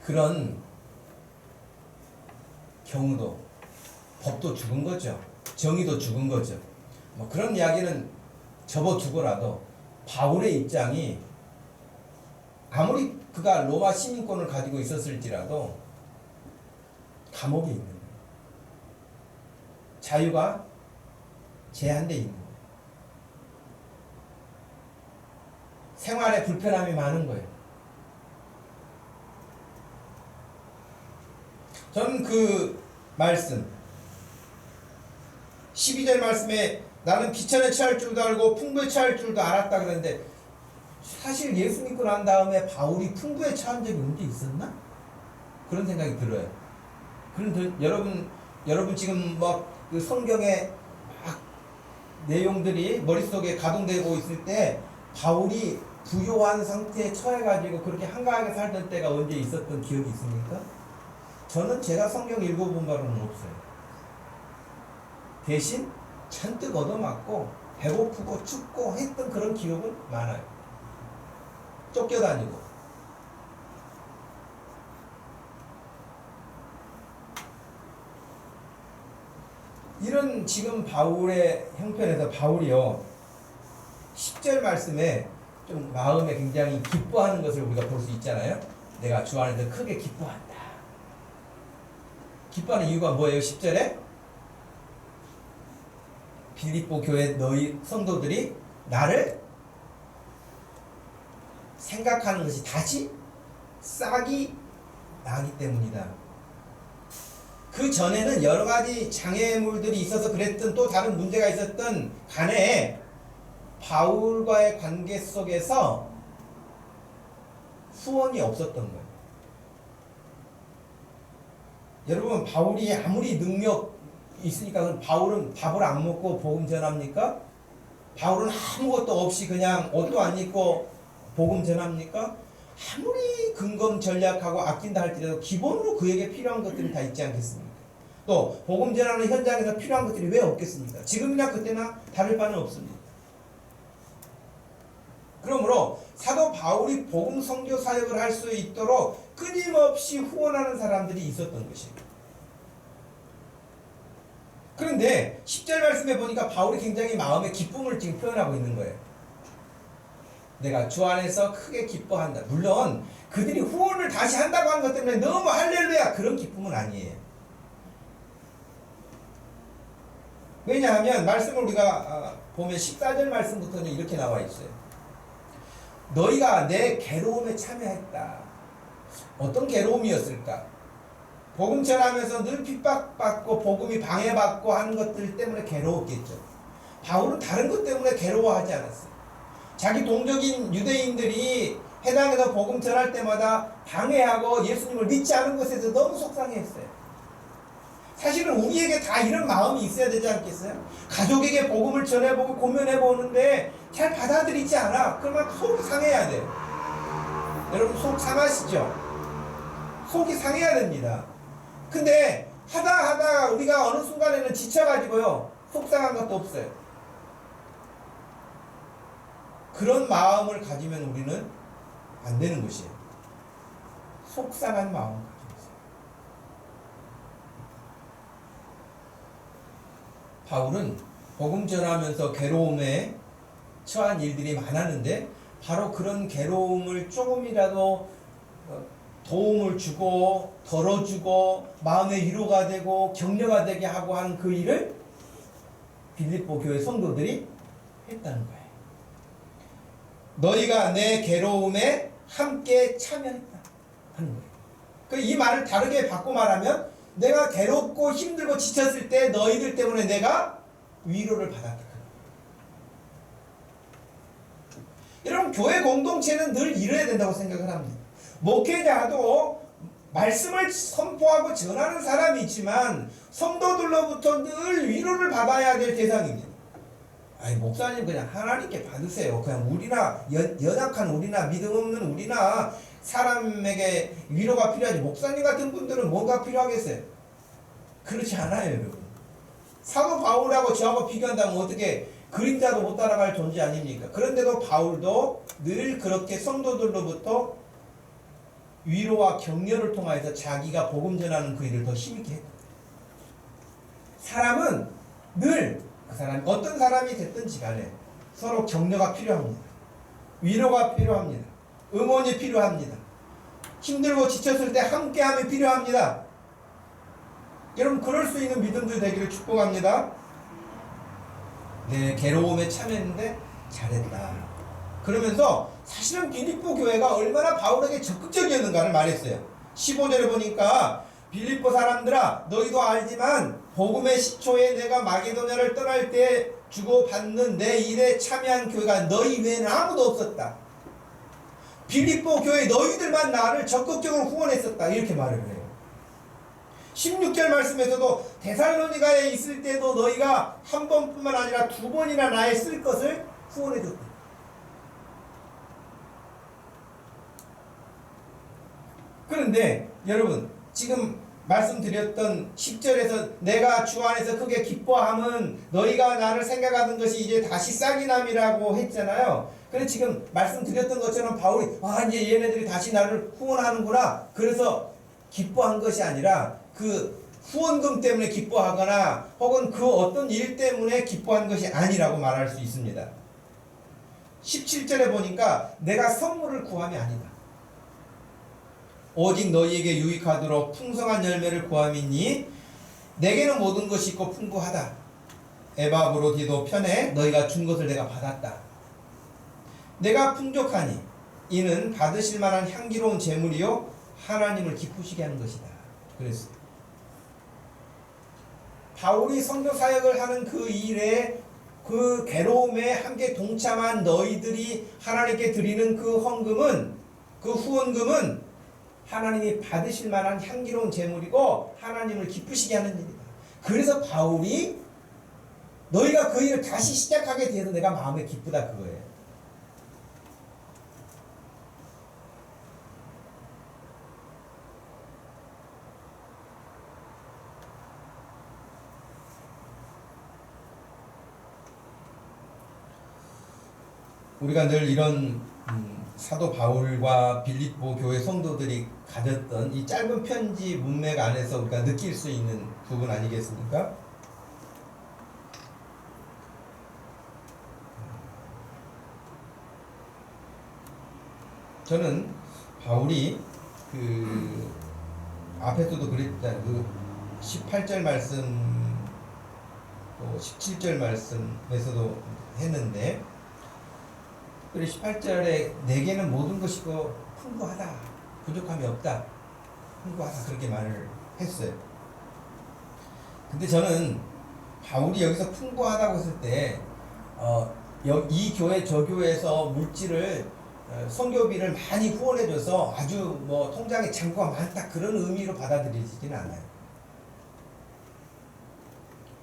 그런 경우도 법도 죽은 거죠. 정의도 죽은 거죠. 뭐 그런 이야기는 접어두고라도 바울의 입장이 아무리 그가 로마 시민권을 가지고 있었을지라도 감옥에 있는 거예요. 자유가 제한되어 있는 거예요. 생활에 불편함이 많은 거예요. 저는 그 말씀 12절 말씀에 나는 비천에 처할 줄도 알고 풍부에 처할 줄도 알았다 그랬는데 사실 예수 믿고 난 다음에 바울이 풍부에 처한 적이 언제 있었나? 그런 생각이 들어요. 여러분 지금 막 그 성경의 막 내용들이 머릿속에 가동되고 있을 때 바울이 부요한 상태에 처해가지고 그렇게 한가하게 살던 때가 언제 있었던 기억이 있습니까? 저는 제가 성경 읽어본 바로는 없어요. 대신 잔뜩 얻어맞고 배고프고 춥고 했던 그런 기억은 많아요. 쫓겨다니고. 이런 지금 바울의 형편에서 바울이요 10절 말씀에 좀 마음에 굉장히 기뻐하는 것을 우리가 볼 수 있잖아요. 내가 주 안에서 크게 기뻐한다. 기뻐하는 이유가 뭐예요? 10절에 빌립보 교회 너희 성도들이 나를 생각하는 것이 다시 싹이 나기 때문이다. 그 전에는 여러 가지 장애물들이 있어서 그랬던 또 다른 문제가 있었던 간에 바울과의 관계 속에서 후원이 없었던 거예요. 여러분 바울이 아무리 능력 있으니까 바울은 밥을 안 먹고 복음 전합니까? 바울은 아무것도 없이 그냥 옷도 안 입고 복음 전합니까? 아무리 근검 전략하고 아낀다 할지라도 기본으로 그에게 필요한 것들이 다 있지 않겠습니까? 또 복음 전하는 현장에서 필요한 것들이 왜 없겠습니까? 지금이나 그때나 다를 바는 없습니다. 그러므로 사도 바울이 복음 선교 사역을 할 수 있도록 끊임없이 후원하는 사람들이 있었던 것입니다. 그런데 10절 말씀에 보니까 바울이 굉장히 마음의 기쁨을 지금 표현하고 있는 거예요. 내가 주 안에서 크게 기뻐한다. 물론 그들이 후원을 다시 한다고 하는 것 때문에 너무 할렐루야 그런 기쁨은 아니에요. 왜냐하면 말씀을 우리가 보면 14절 말씀부터는 이렇게 나와 있어요. 너희가 내 괴로움에 참여했다. 어떤 괴로움이었을까? 복음 전하면서 늘 핍박받고 복음이 방해받고 하는 것들 때문에 괴로웠겠죠. 바울은 다른 것 때문에 괴로워하지 않았어요. 자기 동족인 유대인들이 해당에서 복음 전할 때마다 방해하고 예수님을 믿지 않은 것에서 너무 속상했어요. 사실은 우리에게 다 이런 마음이 있어야 되지 않겠어요? 가족에게 복음을 전해보고 고면해보는데 잘 받아들이지 않아. 그러면 속이 상해야 돼요. 여러분 속 상하시죠? 속이 상해야 됩니다. 근데 하다가 우리가 어느 순간에는 지쳐가지고요 속상한 것도 없어요. 그런 마음을 가지면 우리는 안 되는 것이에요. 속상한 마음 가지고 있어요. 바울은 복음 전하면서 괴로움에 처한 일들이 많았는데 바로 그런 괴로움을 조금이라도 도움을 주고 덜어주고 마음의 위로가 되고 격려가 되게 하고 하는 그 일을 빌립보 교회 성도들이 했다는 거예요. 너희가 내 괴로움에 함께 참여했다 하는 거예요. 이 말을 다르게 바꿔 말하면 내가 괴롭고 힘들고 지쳤을 때 너희들 때문에 내가 위로를 받았다. 여러분 교회 공동체는 늘 이뤄야 된다고 생각을 합니다. 목회자도 말씀을 선포하고 전하는 사람이 있지만 성도들로부터 늘 위로를 받아야 될 대상입니다. 아니 목사님 그냥 하나님께 받으세요. 그냥 우리나 연약한 우리나 믿음 없는 우리나 사람에게 위로가 필요하지 목사님 같은 분들은 뭐가 필요하겠어요? 그렇지 않아요 여러분. 사도 바울하고 저하고 비교한다면 어떻게 그림자도 못 따라갈 존재 아닙니까? 그런데도 바울도 늘 그렇게 성도들로부터 위로와 격려를 통하여서 자기가 복음 전하는 그 일을 더 힘있게 했다. 사람은 늘 그 사람 어떤 사람이 됐든지 간에 서로 격려가 필요합니다. 위로가 필요합니다. 응원이 필요합니다. 힘들고 지쳤을 때 함께함이 필요합니다. 여러분 그럴 수 있는 믿음들 되기를 축복합니다. 네, 괴로움에 참여했는데 잘했다. 그러면서 사실은 빌립보 교회가 얼마나 바울에게 적극적이었는가를 말했어요. 15절에 보니까 빌립보 사람들아 너희도 알지만 복음의 시초에 내가 마게도냐를 떠날 때 주고받는 내 일에 참여한 교회가 너희 외에는 아무도 없었다. 빌립보 교회 너희들만 나를 적극적으로 후원했었다. 이렇게 말을 해요. 16절 말씀에서도 데살로니가에 있을 때도 너희가 한 번뿐만 아니라 두 번이나 나의 쓸 것을 후원해줬다. 그런데 여러분 지금 말씀드렸던 10절에서 내가 주 안에서 크게 기뻐함은 너희가 나를 생각하던 것이 이제 다시 싹이 남이라고 했잖아요. 그래서 지금 말씀드렸던 것처럼 바울이 이제 얘네들이 다시 나를 후원하는구나. 그래서 기뻐한 것이 아니라 그 후원금 때문에 기뻐하거나 혹은 그 어떤 일 때문에 기뻐한 것이 아니라고 말할 수 있습니다. 17절에 보니까 내가 선물을 구함이 아니다. 오직 너희에게 유익하도록 풍성한 열매를 구함이니 내게는 모든 것이 있고 풍부하다. 에바브로디도 편에 너희가 준 것을 내가 받았다. 내가 풍족하니 이는 받으실 만한 향기로운 제물이요 하나님을 기쁘시게 하는 것이다. 그랬어요. 바울이 선교 사역을 하는 그 일에 그 괴로움에 함께 동참한 너희들이 하나님께 드리는 그 헌금은 그 후원금은 하나님이 받으실 만한 향기로운 제물이고 하나님을 기쁘시게 하는 일이다. 그래서 바울이 너희가 그 일을 다시 시작하게 돼서 내가 마음에 기쁘다 그거예요. 우리가 늘 이런 사도 바울과 빌립보 교회 성도들이 가졌던 이 짧은 편지 문맥 안에서 우리가 느낄 수 있는 부분 아니겠습니까? 저는 바울이 그 앞에서도 그랬잖아요. 그 18절 말씀 또 17절 말씀에서도 했는데 그리고 18절에 내게는 모든 것이고 풍부하다. 부족함이 없다. 풍부하다. 그렇게 말을 했어요. 근데 저는 바울이 여기서 풍부하다고 했을 때 이 교회 저 교회에서 물질을 선교비를 많이 후원해줘서 아주 뭐 통장에 잔고가 많다 그런 의미로 받아들이지는 않아요.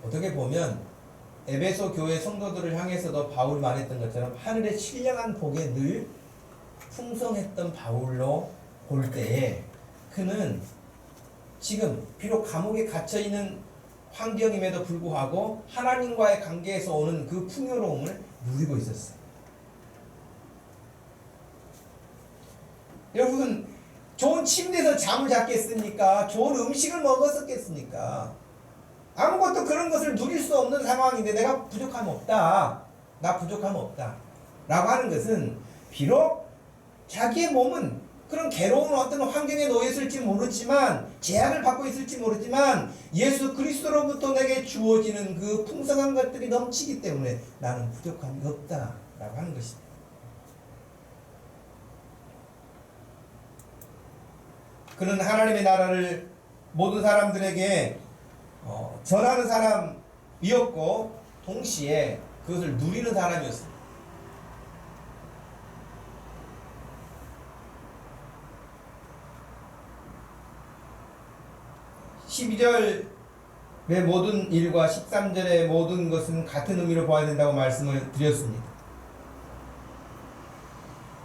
어떻게 보면 에베소 교회 성도들을 향해서도 바울이 말했던 것처럼 하늘의 신령한 복에 늘 풍성했던 바울로 볼 때에 그는 지금 비록 감옥에 갇혀있는 환경임에도 불구하고 하나님과의 관계에서 오는 그 풍요로움을 누리고 있었어요. 여러분 좋은 침대에서 잠을 잤겠습니까? 좋은 음식을 먹었었겠습니까? 아무것도 그런 것을 누릴 수 없는 상황인데 내가 부족함 없다. 나 부족함 없다. 라고 하는 것은 비록 자기의 몸은 그런 괴로운 어떤 환경에 놓여 있을지 모르지만 제약을 받고 있을지 모르지만 예수 그리스도로부터 내게 주어지는 그 풍성한 것들이 넘치기 때문에 나는 부족함이 없다. 라고 하는 것입니다. 그는 하나님의 나라를 모든 사람들에게 전하는 사람이었고 동시에 그것을 누리는 사람이었습니다. 12절의 모든 일과 13절의 모든 것은 같은 의미로 봐야 된다고 말씀을 드렸습니다.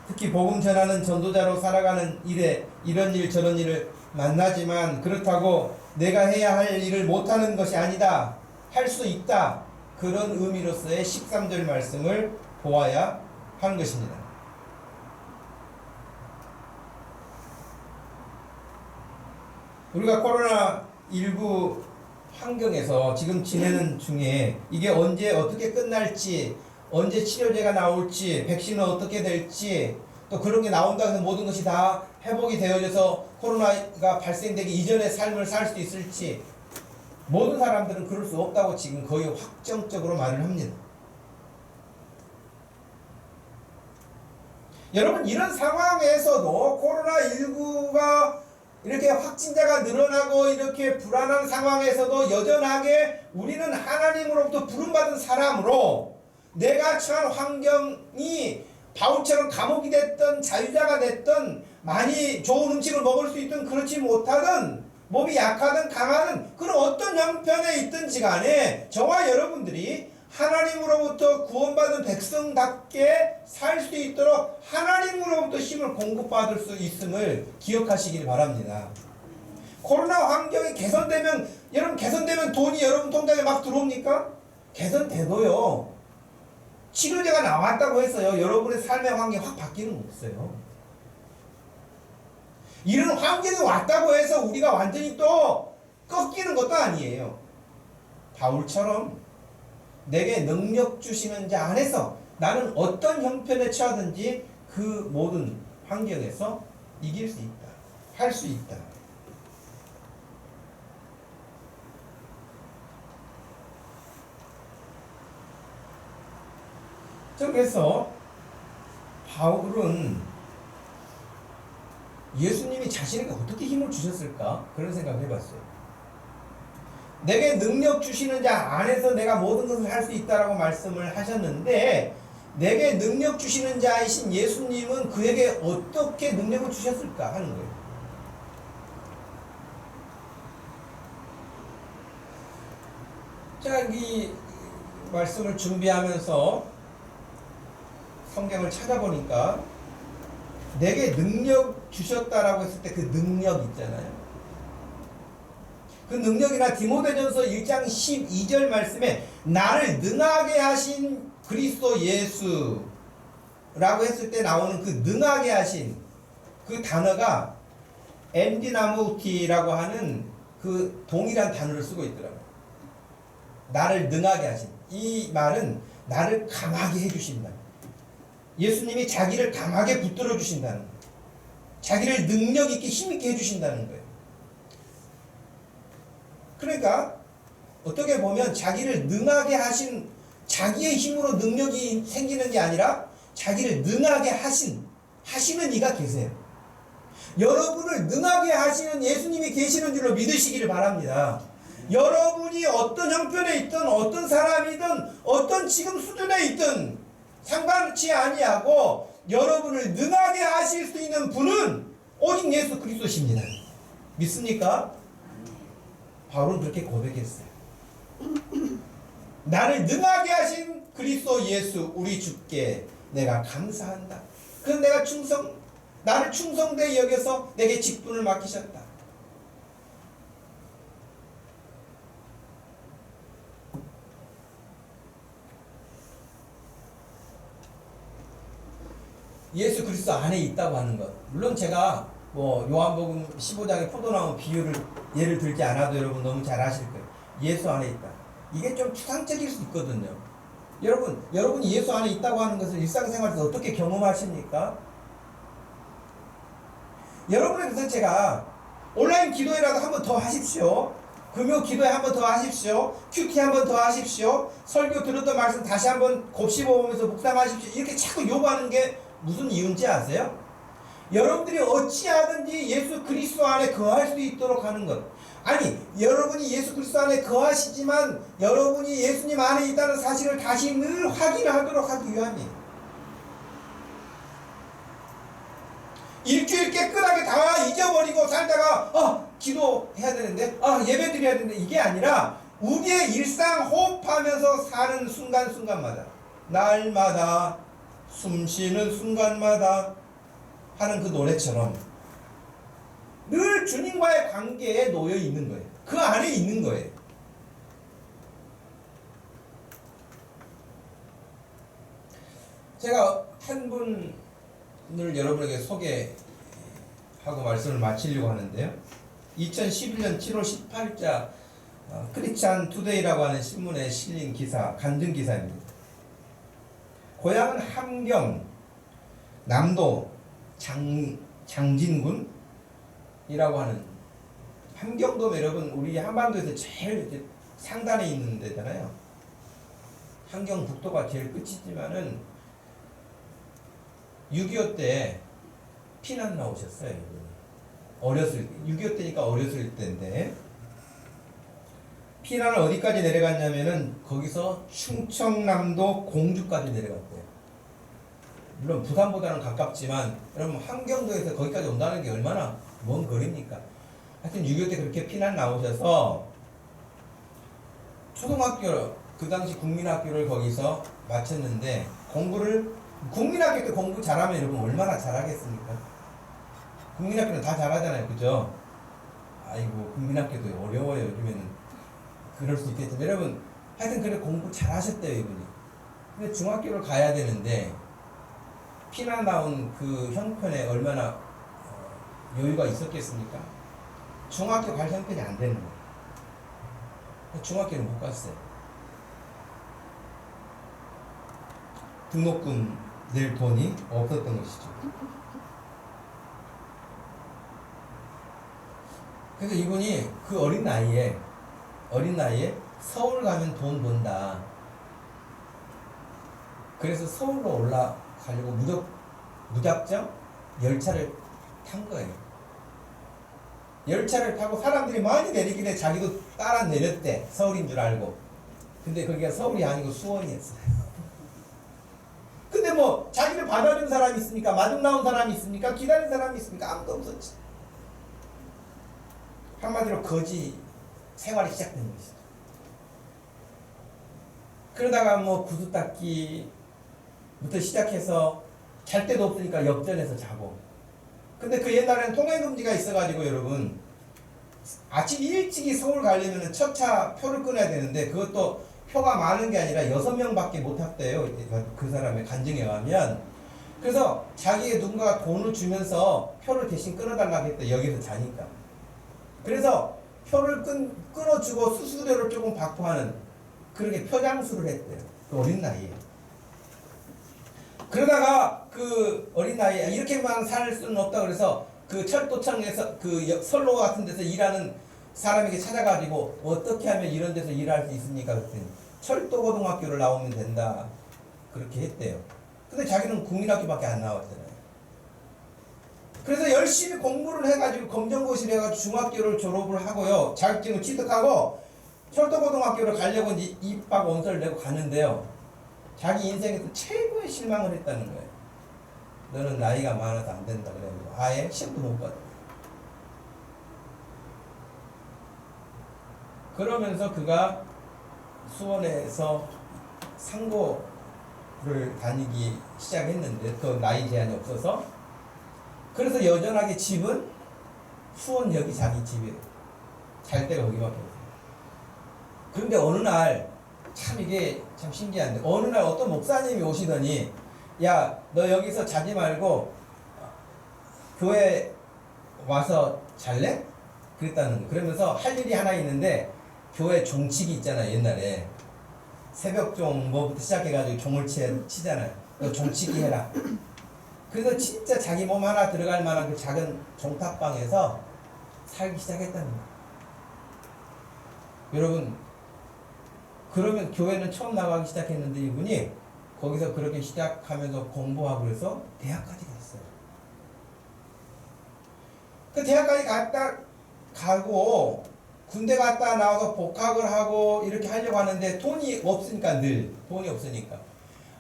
특히 복음 전하는 전도자로 살아가는 일에 이런 일 저런 일을 만나지만 그렇다고 내가 해야 할 일을 못하는 것이 아니다. 할 수 있다. 그런 의미로서의 13절 말씀을 보아야 하는 것입니다. 우리가 코로나19 환경에서 지금 지내는 중에 이게 언제 어떻게 끝날지, 언제 치료제가 나올지, 백신은 어떻게 될지, 또 그런 게 나온다고 해서 모든 것이 다 회복이 되어져서 코로나가 발생되기 이전의 삶을 살 수 있을지, 모든 사람들은 그럴 수 없다고 지금 거의 확정적으로 말을 합니다. 여러분, 이런 상황에서도 코로나19가 이렇게 확진자가 늘어나고 이렇게 불안한 상황에서도 여전하게 우리는 하나님으로부터 부름받은 사람으로 내가 처한 환경이 바울처럼 감옥이 됐든 자유자가 됐든 많이 좋은 음식을 먹을 수 있든 그렇지 못하든 몸이 약하든 강하든 그런 어떤 형편에 있든지 간에 저와 여러분들이 하나님으로부터 구원받은 백성답게 살 수 있도록 하나님으로부터 힘을 공급받을 수 있음을 기억하시길 바랍니다. 코로나 환경이 개선되면, 여러분 개선되면 돈이 여러분 통장에 막 들어옵니까? 개선돼도요, 치료제가 나왔다고 해서요 여러분의 삶의 환경이 확 바뀌는 거 없어요. 이런 환경이 왔다고 해서 우리가 완전히 또 꺾이는 것도 아니에요. 바울처럼 내게 능력 주시는 자 안에서 나는 어떤 형편에 처하든지 그 모든 환경에서 이길 수 있다, 할 수 있다. 그래서 바울은 예수님이 자신에게 어떻게 힘을 주셨을까? 그런 생각을 해봤어요. 내게 능력 주시는 자 안에서 내가 모든 것을 할 수 있다라고 말씀을 하셨는데, 내게 능력 주시는 자이신 예수님은 그에게 어떻게 능력을 주셨을까 하는 거예요. 제가 이 말씀을 준비하면서 성경을 찾아보니까 내게 능력 주셨다라고 했을 때 그 능력 있잖아요. 그 능력이나 디모데전서 1장 12절 말씀에 나를 능하게 하신 그리스도 예수라고 했을 때 나오는 그 능하게 하신 그 단어가 엔디나무티라고 하는 그 동일한 단어를 쓰고 있더라고요. 나를 능하게 하신, 이 말은 나를 강하게 해주신다. 예수님이 자기를 강하게 붙들어 주신다는 거예요. 자기를 능력 있게 힘 있게 해주신다는 거예요. 그러니까 어떻게 보면 자기를 능하게 하신, 자기의 힘으로 능력이 생기는 게 아니라 자기를 능하게 하시는 이가 계세요. 여러분을 능하게 하시는 예수님이 계시는 줄로 믿으시기를 바랍니다. 여러분이 어떤 형편에 있든 어떤 사람이든 어떤 지금 수준에 있든 상관치 아니하고 여러분을 능하게 하실 수 있는 분은 오직 예수 그리스도십니다. 믿습니까? 바울은 그렇게 고백했어요. 나를 능하게 하신 그리스도 예수 우리 주께 내가 감사한다. 그래서 내가 나를 충성되이 여겨서 내게 직분을 맡기셨다. 예수 그리스도 안에 있다고 하는 것. 물론 제가 요한복음 15장의 포도나무 비유를 예를 들지 않아도 여러분 너무 잘 아실 거예요. 예수 안에 있다. 이게 좀 추상적일 수 있거든요. 여러분이 예수 안에 있다고 하는 것을 일상생활에서 어떻게 경험하십니까? 여러분에 대해서 제가 온라인 기도회라도 한 번 더 하십시오. 금요 기도회 한 번 더 하십시오. 큐티 한 번 더 하십시오. 설교 들었던 말씀 다시 한 번 곱씹어보면서 묵상하십시오. 이렇게 자꾸 요구하는 게 무슨 이유인지 아세요? 여러분들이 어찌하든지 예수 그리스도 안에 거할 수 있도록 하는 것. 아니, 여러분이 예수 그리스도 안에 거하시지만 여러분이 예수님 안에 있다는 사실을 다시 늘 확인하도록 하기 위함이에요. 일주일 깨끗하게 다 잊어버리고 살다가 기도해야 되는데 예배 드려야 되는데 이게 아니라 우리의 일상 호흡하면서 사는 순간순간마다, 날마다, 숨쉬는 순간마다 하는 그 노래처럼 늘 주님과의 관계에 놓여 있는 거예요. 그 안에 있는 거예요. 제가 한 분을 여러분에게 소개하고 말씀을 마치려고 하는데요. 2011년 7월 18자 크리스찬 투데이라고 하는 신문에 실린 기사, 간증 기사입니다. 고향은 함경 남도 장진군이라고 하는, 함경도 여러분 우리 한반도에서 제일 이제 상단에 있는 데잖아요. 함경북도가 제일 끝이지만은 6.25 때 피난 나오셨어요. 어렸을 때, 6.25 때니까 어렸을 때인데 피난을 어디까지 내려갔냐면은 거기서 충청남도 공주까지 내려갔대요. 물론 부산보다는 가깝지만 여러분 함경도에서 거기까지 온다는 게 얼마나 먼 거리입니까? 하여튼 6.25 때 그렇게 피난 나오셔서 초등학교, 그 당시 국민학교를 거기서 마쳤는데, 국민학교 때 공부 잘하면 여러분 얼마나 잘하겠습니까? 국민학교는 다 잘하잖아요, 그죠? 아이고, 국민학교도 어려워요, 요즘에는. 그럴 수 있겠죠. 여러분, 하여튼 그래 공부 잘하셨대요, 이분이. 근데 중학교를 가야 되는데, 피난 나온 그 형편에 얼마나 여유가 있었겠습니까? 중학교 갈 형편이 안 되는 거예요. 중학교는 못 갔어요. 등록금 낼 돈이 없었던 것이죠. 그래서 이분이 그 어린 나이에 서울 가면 돈 번다. 그래서 서울로 올라가려고 무작정 열차를 탄 거예요. 열차를 타고 사람들이 많이 내리길래 자기도 따라 내렸대. 서울인 줄 알고. 근데 거기가 서울이 아니고 수원이었어요. 근데 뭐 자기를 받아준 사람이 있습니까? 마중 나온 사람이 있습니까? 기다린 사람이 있습니까? 아무도 없었지. 한마디로 거지 생활이 시작된 것이죠. 그러다가 뭐 구두 닦기부터 시작해서 잘 데도 없으니까 역전해서 자고. 근데 그 옛날에는 통행금지가 있어가지고 여러분 아침 일찍이 서울 가려면 첫 차 표를 끊어야 되는데, 그것도 표가 많은 게 아니라 6명밖에 못 탔대요. 그 사람의 간증에 의하면. 그래서 자기의 누군가가 돈을 주면서 표를 대신 끊어달라고 했대. 여기서 자니까. 그래서 표를 끊어주고 수수료를 조금 받고 하는, 그렇게 표장수를 했대요. 그 어린 나이에. 그러다가 그 어린 나이에 이렇게만 살 수는 없다 그래서 그 철도청에서 그 선로 같은 데서 일하는 사람에게 찾아가지고 어떻게 하면 이런 데서 일할 수 있습니까? 그랬더니 철도고등학교를 나오면 된다. 그렇게 했대요. 근데 자기는 국민학교밖에 안 나왔잖아요. 그래서 열심히 공부를 해가지고 검정고시를 해가지고 중학교를 졸업을 하고요. 자격증을 취득하고 철도고등학교를 가려고 이제 입학 원서를 내고 갔는데요. 자기 인생에서 최고의 실망을 했다는 거예요. 너는 나이가 많아서 안 된다 그래가지고 아예 시험도 못 봤다. 그러면서 그가 수원에서 상고를 다니기 시작했는데 그 나이 제한이 없어서, 그래서 여전하게 집은 수원역이 자기 집이에요. 잘 데가 거기밖에 없어요. 그런데 어느 날 참 이게 참 신기한데, 어느 날 어떤 목사님이 오시더니 야, 너 여기서 자지 말고 교회 와서 잘래? 그랬다는 거. 그러면서 할 일이 하나 있는데, 교회 종치기 있잖아요. 옛날에 새벽종 뭐부터 시작해가지고 종을 치잖아요. 너 종치기 해라. 그래서 진짜 자기 몸 하나 들어갈 만한 그 작은 종탑방에서 살기 시작했다는 거예요. 여러분, 그러면 교회는 처음 나가기 시작했는데 이분이 거기서 그렇게 시작하면서 공부하고 그래서 대학까지 갔어요. 그 대학까지 가고 군대 갔다 나와서 복학을 하고 이렇게 하려고 하는데 돈이 없으니까, 늘 돈이 없으니까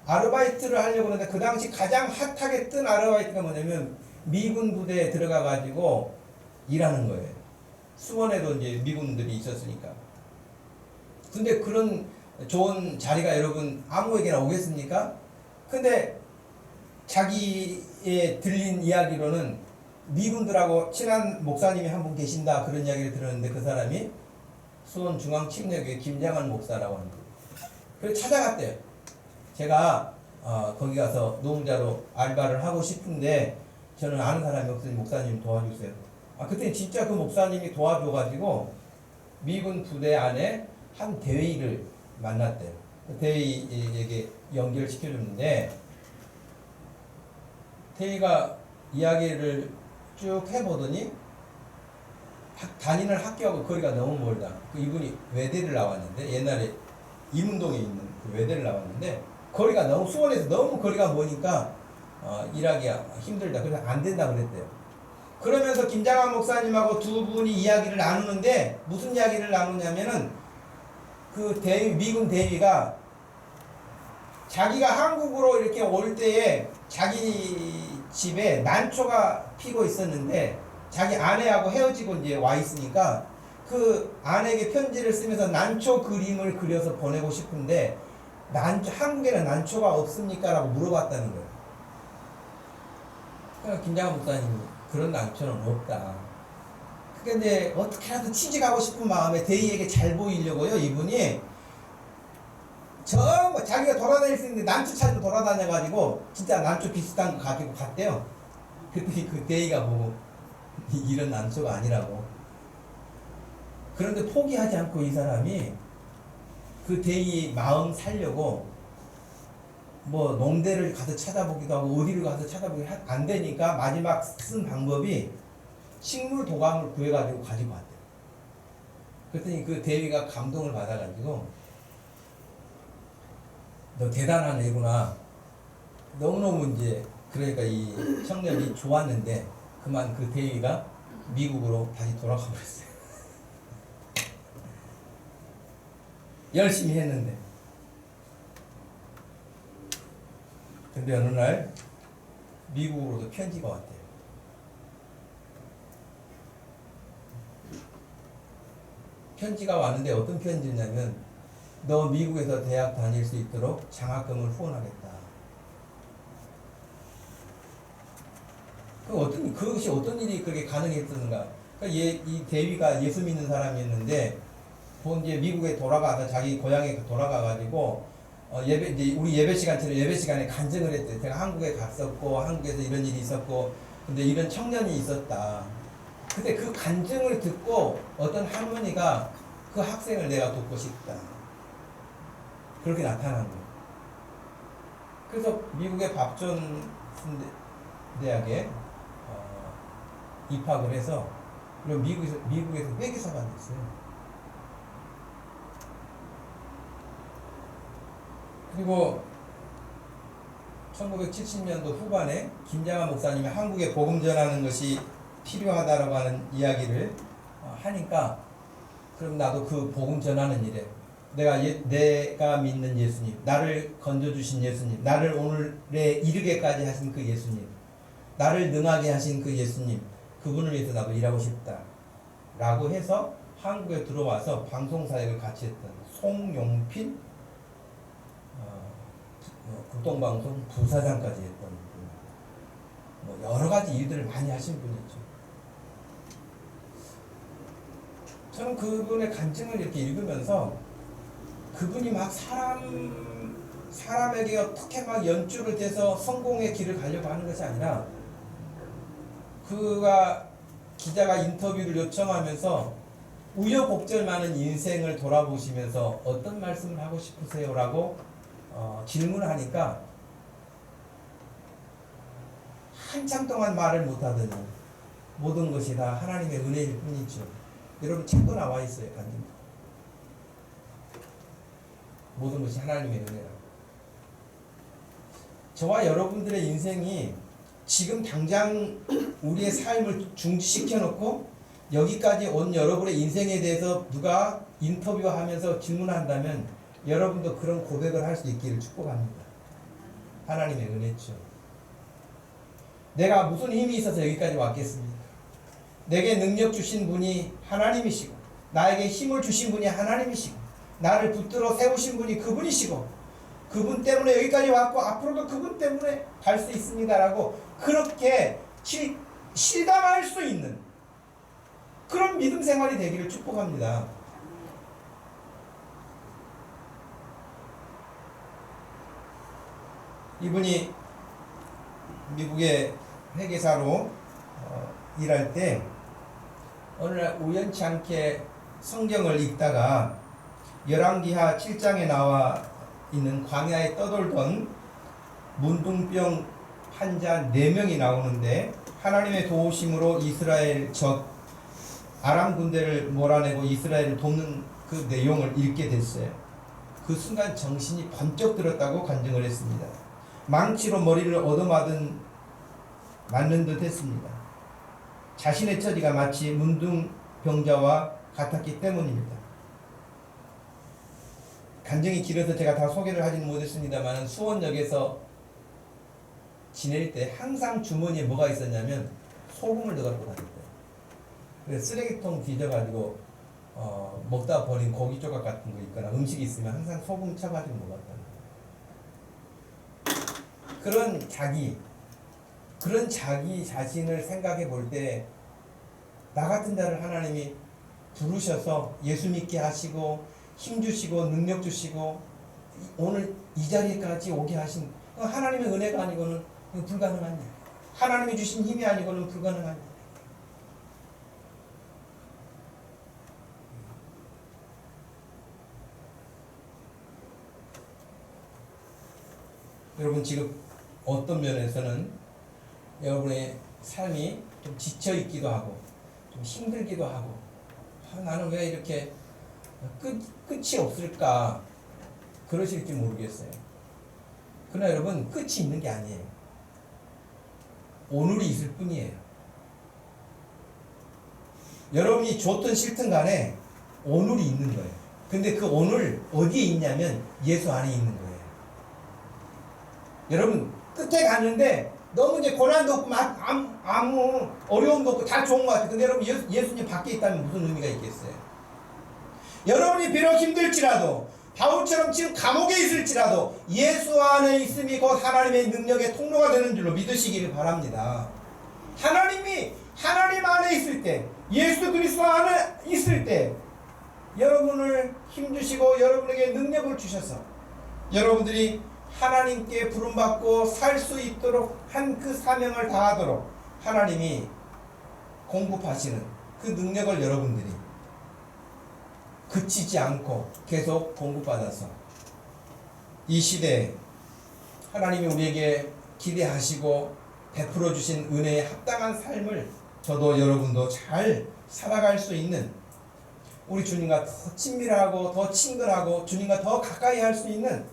아르바이트를 하려고 하는데, 그 당시 가장 핫하게 뜬 아르바이트가 뭐냐면 미군 부대에 들어가 가지고 일하는 거예요. 수원에도 이제 미군들이 있었으니까. 근데 그런 좋은 자리가 여러분 아무에게나 오겠습니까? 근데 자기의 들린 이야기로는 미군들하고 친한 목사님이 한 분 계신다, 그런 이야기를 들었는데 그 사람이 수원중앙침례교회 김장한 목사라고 하는 거예요. 그래서 찾아갔대요. 제가 거기 가서 노동자로 알바를 하고 싶은데 저는 아는 사람이 없으니 목사님 도와주세요. 그때 진짜 그 목사님이 도와줘가지고 미군 부대 안에 한 대위를 만났대요. 그 대위에게 연결시켜줬는데 대위가 이야기를 쭉 해보더니 다니는 학교하고 거리가 너무 멀다. 그 이분이 외대를 나왔는데 옛날에 임운동에 있는 그 외대를 나왔는데 거리가 너무 수원에서 너무 거리가 머니까 일하기 힘들다. 그래서 안 된다 그랬대요. 그러면서 김장한 목사님하고 두 분이 이야기를 나누는데 무슨 이야기를 나누냐면은 그 미군 대위가 자기가 한국으로 이렇게 올 때에 자기 집에 난초가 피고 있었는데 자기 아내하고 헤어지고 이제 와 있으니까 그 아내에게 편지를 쓰면서 난초 그림을 그려서 보내고 싶은데 한국에는 난초가 없습니까? 라고 물어봤다는 거예요. 그러니까 김장한 목사님이 그런 난초는 없다. 근데 어떻게라도 취직하고 싶은 마음에 대의에게 잘 보이려고요. 이분이 자기가 돌아다닐 수 있는데 난초 찾으러 돌아다녀가지고 진짜 난초 비슷한 거 가지고 갔대요. 그랬더니 그 대의가 보고 이런 난초가 아니라고. 그런데 포기하지 않고 이 사람이 그 대의 마음 살려고 뭐 농대를 가서 찾아보기도 하고 어디를 가서 찾아보기도 안 되니까 마지막 쓴 방법이 식물 도감을 구해가지고 가지고 왔대요. 그랬더니 그 대위가 감동을 받아가지고 너 대단한 애구나. 너무너무 이제 그러니까 이 청년이 좋았는데 그만 그 대위가 미국으로 다시 돌아가 버렸어요. 열심히 했는데. 근데 어느 날 미국으로도 편지가 왔대요. 편지가 왔는데 어떤 편지냐면 너 미국에서 대학 다닐 수 있도록 장학금을 후원하겠다. 그것이 어떤 일이 그렇게 가능했었는가? 그러니까 이 대위가 예수 믿는 사람이었는데 이제 미국에 돌아가서 자기 고향에 돌아가가지고 이제 우리 예배 시간처럼 예배 시간에 간증을 했대요. 제가 한국에 갔었고 한국에서 이런 일이 있었고 근데 이런 청년이 있었다. 근데 그 간증을 듣고 어떤 할머니가 그 학생을 내가 돕고 싶다. 그렇게 나타난 거예요. 그래서 미국의 밥존 대학에 입학을 해서 그리고 미국에서 회계사가 됐어요. 그리고 1970년도 후반에 김장한 목사님이 한국에 복음 전하는 것이 필요하다라고 하는 이야기를 하니까 그럼 나도 그 복음 전하는 일에 내가 믿는 예수님, 나를 건져주신 예수님, 나를 오늘에 이르게까지 하신 그 예수님, 나를 능하게 하신 그 예수님, 그분을 위해서 나도 일하고 싶다 라고 해서 한국에 들어와서 방송사역을 같이 했던 송용필 국동방송 부사장까지 했던 분. 뭐 여러 가지 일들을 많이 하신 분이죠. 저는 그분의 간증을 이렇게 읽으면서 그분이 막 사람에게 어떻게 막 연주를 대서 성공의 길을 가려고 하는 것이 아니라 기자가 인터뷰를 요청하면서 우여곡절 많은 인생을 돌아보시면서 어떤 말씀을 하고 싶으세요? 라고 질문을 하니까 한참 동안 말을 못하더니 모든 것이 다 하나님의 은혜일 뿐이죠. 여러분 책도 나와 있어요. 간증. 모든 것이 하나님의 은혜라고. 저와 여러분들의 인생이 지금 당장 우리의 삶을 중지시켜 놓고 여기까지 온 여러분의 인생에 대해서 누가 인터뷰하면서 질문한다면 여러분도 그런 고백을 할 수 있기를 축복합니다. 하나님의 은혜죠. 내가 무슨 힘이 있어서 여기까지 왔겠습니까? 내게 능력 주신 분이 하나님이시고 나에게 힘을 주신 분이 하나님이시고 나를 붙들어 세우신 분이 그분이시고 그분 때문에 여기까지 왔고 앞으로도 그분 때문에 갈 수 있습니다라고 그렇게 실감할 수 있는 그런 믿음 생활이 되기를 축복합니다. 이분이 미국의 회계사로 일할 때 어느 날 우연치 않게 성경을 읽다가 열왕기하 7장에 나와 있는 광야에 떠돌던 문둥병 환자 4명이 나오는데 하나님의 도우심으로 이스라엘 적 아람 군대를 몰아내고 이스라엘을 돕는 그 내용을 읽게 됐어요. 그 순간 정신이 번쩍 들었다고 간증을 했습니다. 망치로 머리를 얻어맞는 듯 했습니다. 자신의 처지가 마치 문둥병자와 같았기 때문입니다. 간증이 길어서 제가 다 소개를 하지는 못했습니다만 수원역에서 지낼 때 항상 주머니에 뭐가 있었냐면 소금을 넣어갖고 다녔대요. 그래서 쓰레기통 뒤져가지고 먹다 버린 고기 조각 같은 거 있거나 음식이 있으면 항상 소금 쳐가지고 먹었다는 거예요. 그런 자기 자신을 생각해 볼 때 나 같은 자를 하나님이 부르셔서 예수 믿게 하시고 힘 주시고 능력 주시고 오늘 이 자리까지 오게 하신 하나님의 은혜가 아니고는 불가능한 일. 하나님이 주신 힘이 아니고는 불가능한 일. 여러분 지금 어떤 면에서는 여러분의 삶이 좀 지쳐 있기도 하고 좀 힘들기도 하고 나는 왜 이렇게 끝이 없을까 그러실지 모르겠어요. 그러나 여러분 끝이 있는 게 아니에요. 오늘이 있을 뿐이에요. 여러분이 좋든 싫든 간에 오늘이 있는 거예요. 근데 그 오늘 어디에 있냐면 예수 안에 있는 거예요. 여러분 끝에 갔는데 너무 이제 고난도 없고 아무 어려움도 없고 다 좋은 것 같아요. 근데 여러분 예수님 밖에 있다면 무슨 의미가 있겠어요? 여러분이 비록 힘들지라도 바울처럼 지금 감옥에 있을지라도 예수 안에 있음이 곧 하나님의 능력의 통로가 되는 줄로 믿으시기를 바랍니다. 하나님 안에 있을 때 예수 그리스도 안에 있을 때 여러분을 힘주시고 여러분에게 능력을 주셔서 여러분들이 하나님께 부름받고 살 수 있도록 한 그 사명을 다하도록 하나님이 공급하시는 그 능력을 여러분들이 그치지 않고 계속 공급받아서 이 시대에 하나님이 우리에게 기대하시고 베풀어 주신 은혜에 합당한 삶을 저도 여러분도 잘 살아갈 수 있는 우리 주님과 더 친밀하고 더 친근하고 주님과 더 가까이 할 수 있는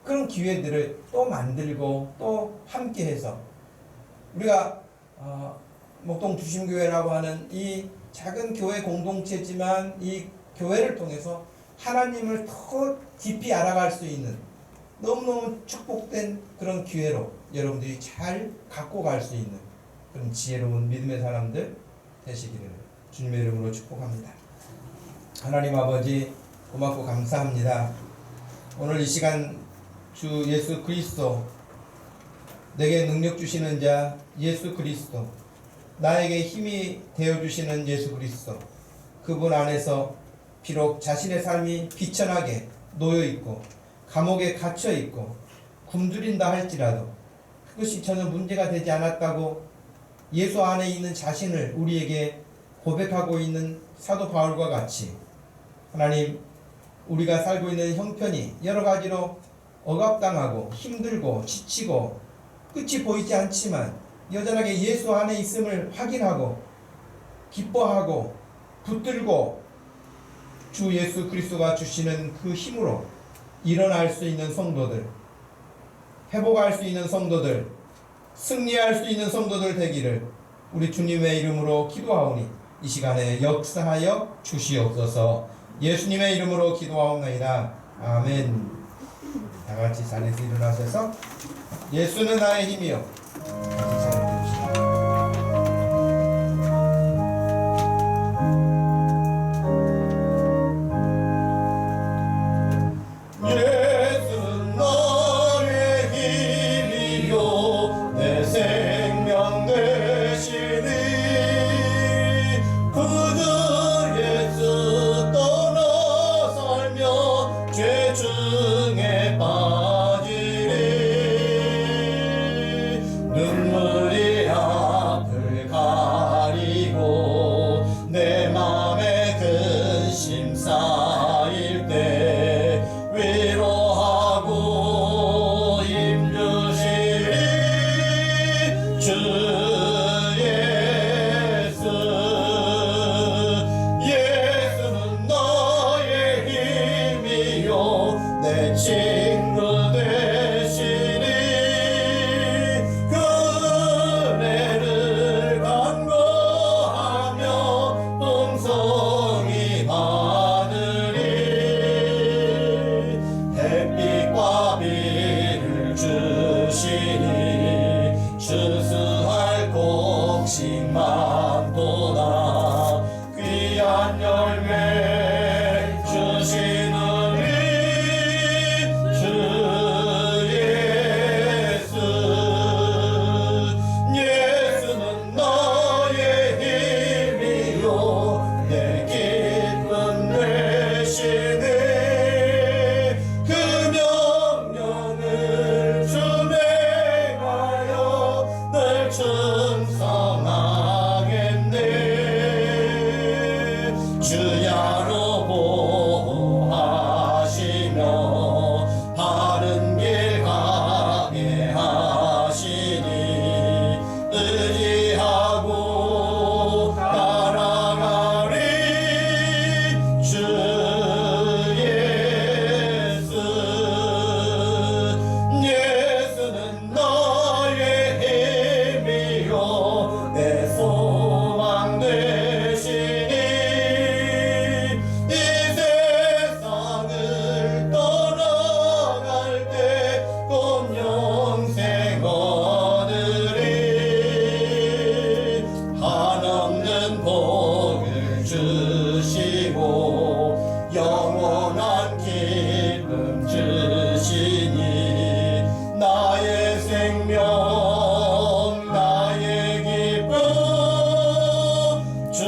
그런 기회들을 또 만들고 또 함께해서 우리가 목동 주심교회라고 하는 이 작은 교회 공동체지만 이 교회를 통해서 하나님을 더 깊이 알아갈 수 있는 너무너무 축복된 그런 기회로 여러분들이 잘 갖고 갈 수 있는 그런 지혜로운 믿음의 사람들 되시기를 주님의 이름으로 축복합니다. 하나님 아버지 고맙고 감사합니다. 오늘 이 시간 주 예수 그리스도 내게 능력 주시는 자 예수 그리스도 나에게 힘이 되어주시는 예수 그리스도 그분 안에서 비록 자신의 삶이 비천하게 놓여있고 감옥에 갇혀있고 굶주린다 할지라도 그것이 전혀 문제가 되지 않았다고 예수 안에 있는 자신을 우리에게 고백하고 있는 사도 바울과 같이 하나님 우리가 살고 있는 형편이 여러 가지로 억압당하고 힘들고 지치고 끝이 보이지 않지만 여전하게 예수 안에 있음을 확인하고 기뻐하고 붙들고 주 예수 그리스도가 주시는 그 힘으로 일어날 수 있는 성도들, 회복할 수 있는 성도들, 승리할 수 있는 성도들 되기를 우리 주님의 이름으로 기도하오니 이 시간에 역사하여 주시옵소서. 예수님의 이름으로 기도하옵나이다. 아멘. 다 같이 자리에서 일어나셔서 예수는 나의 힘이요 같이 찬양해 예수는 나의 힘이요 내 생명 되시니 그저 예수 떠나 살며 죄 중에 빠지리 눈물 주시니 추수할 곡식만 도나 귀한 열매 주시는 주 예수 예수는 나의 힘이요 내 기쁨 되시네 그 명령을 준행하여 늘 충성하겠네 주야로 보호하시며 바른 길 가게 하시니 의지하고 따라가리 주 예수 예수는 나의 힘이요 내 소망 되시니 이 세상을 떠나갈 때 곧 영생 얻으리 한없는 복을 주시고 영원한 기쁨 주시니 나의 생명 나의 기쁨 주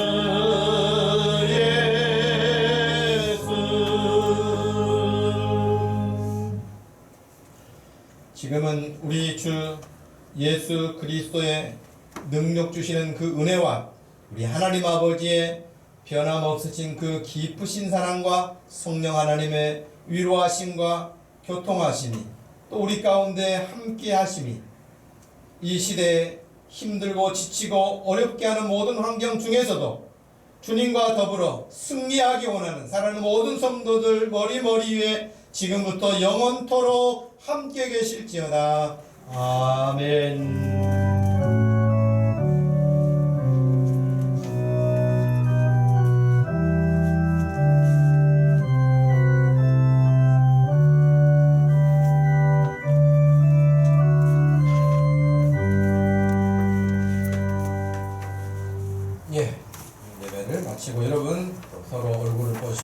예수 지금은 우리 주 예수 그리스도의 능력 주시는 그 은혜와 우리 하나님 아버지의 변함없으신 그 기쁘신 사랑과 성령 하나님의 위로하심과 교통하심이 또 우리 가운데 함께 하심이 이 시대에 힘들고 지치고 어렵게 하는 모든 환경 중에서도 주님과 더불어 승리하기 원하는 사랑하는 모든 성도들 머리 위에 지금부터 영원토록 함께 계실지어다. 아멘. 예배를 마치고 여러분 서로 얼굴을 보시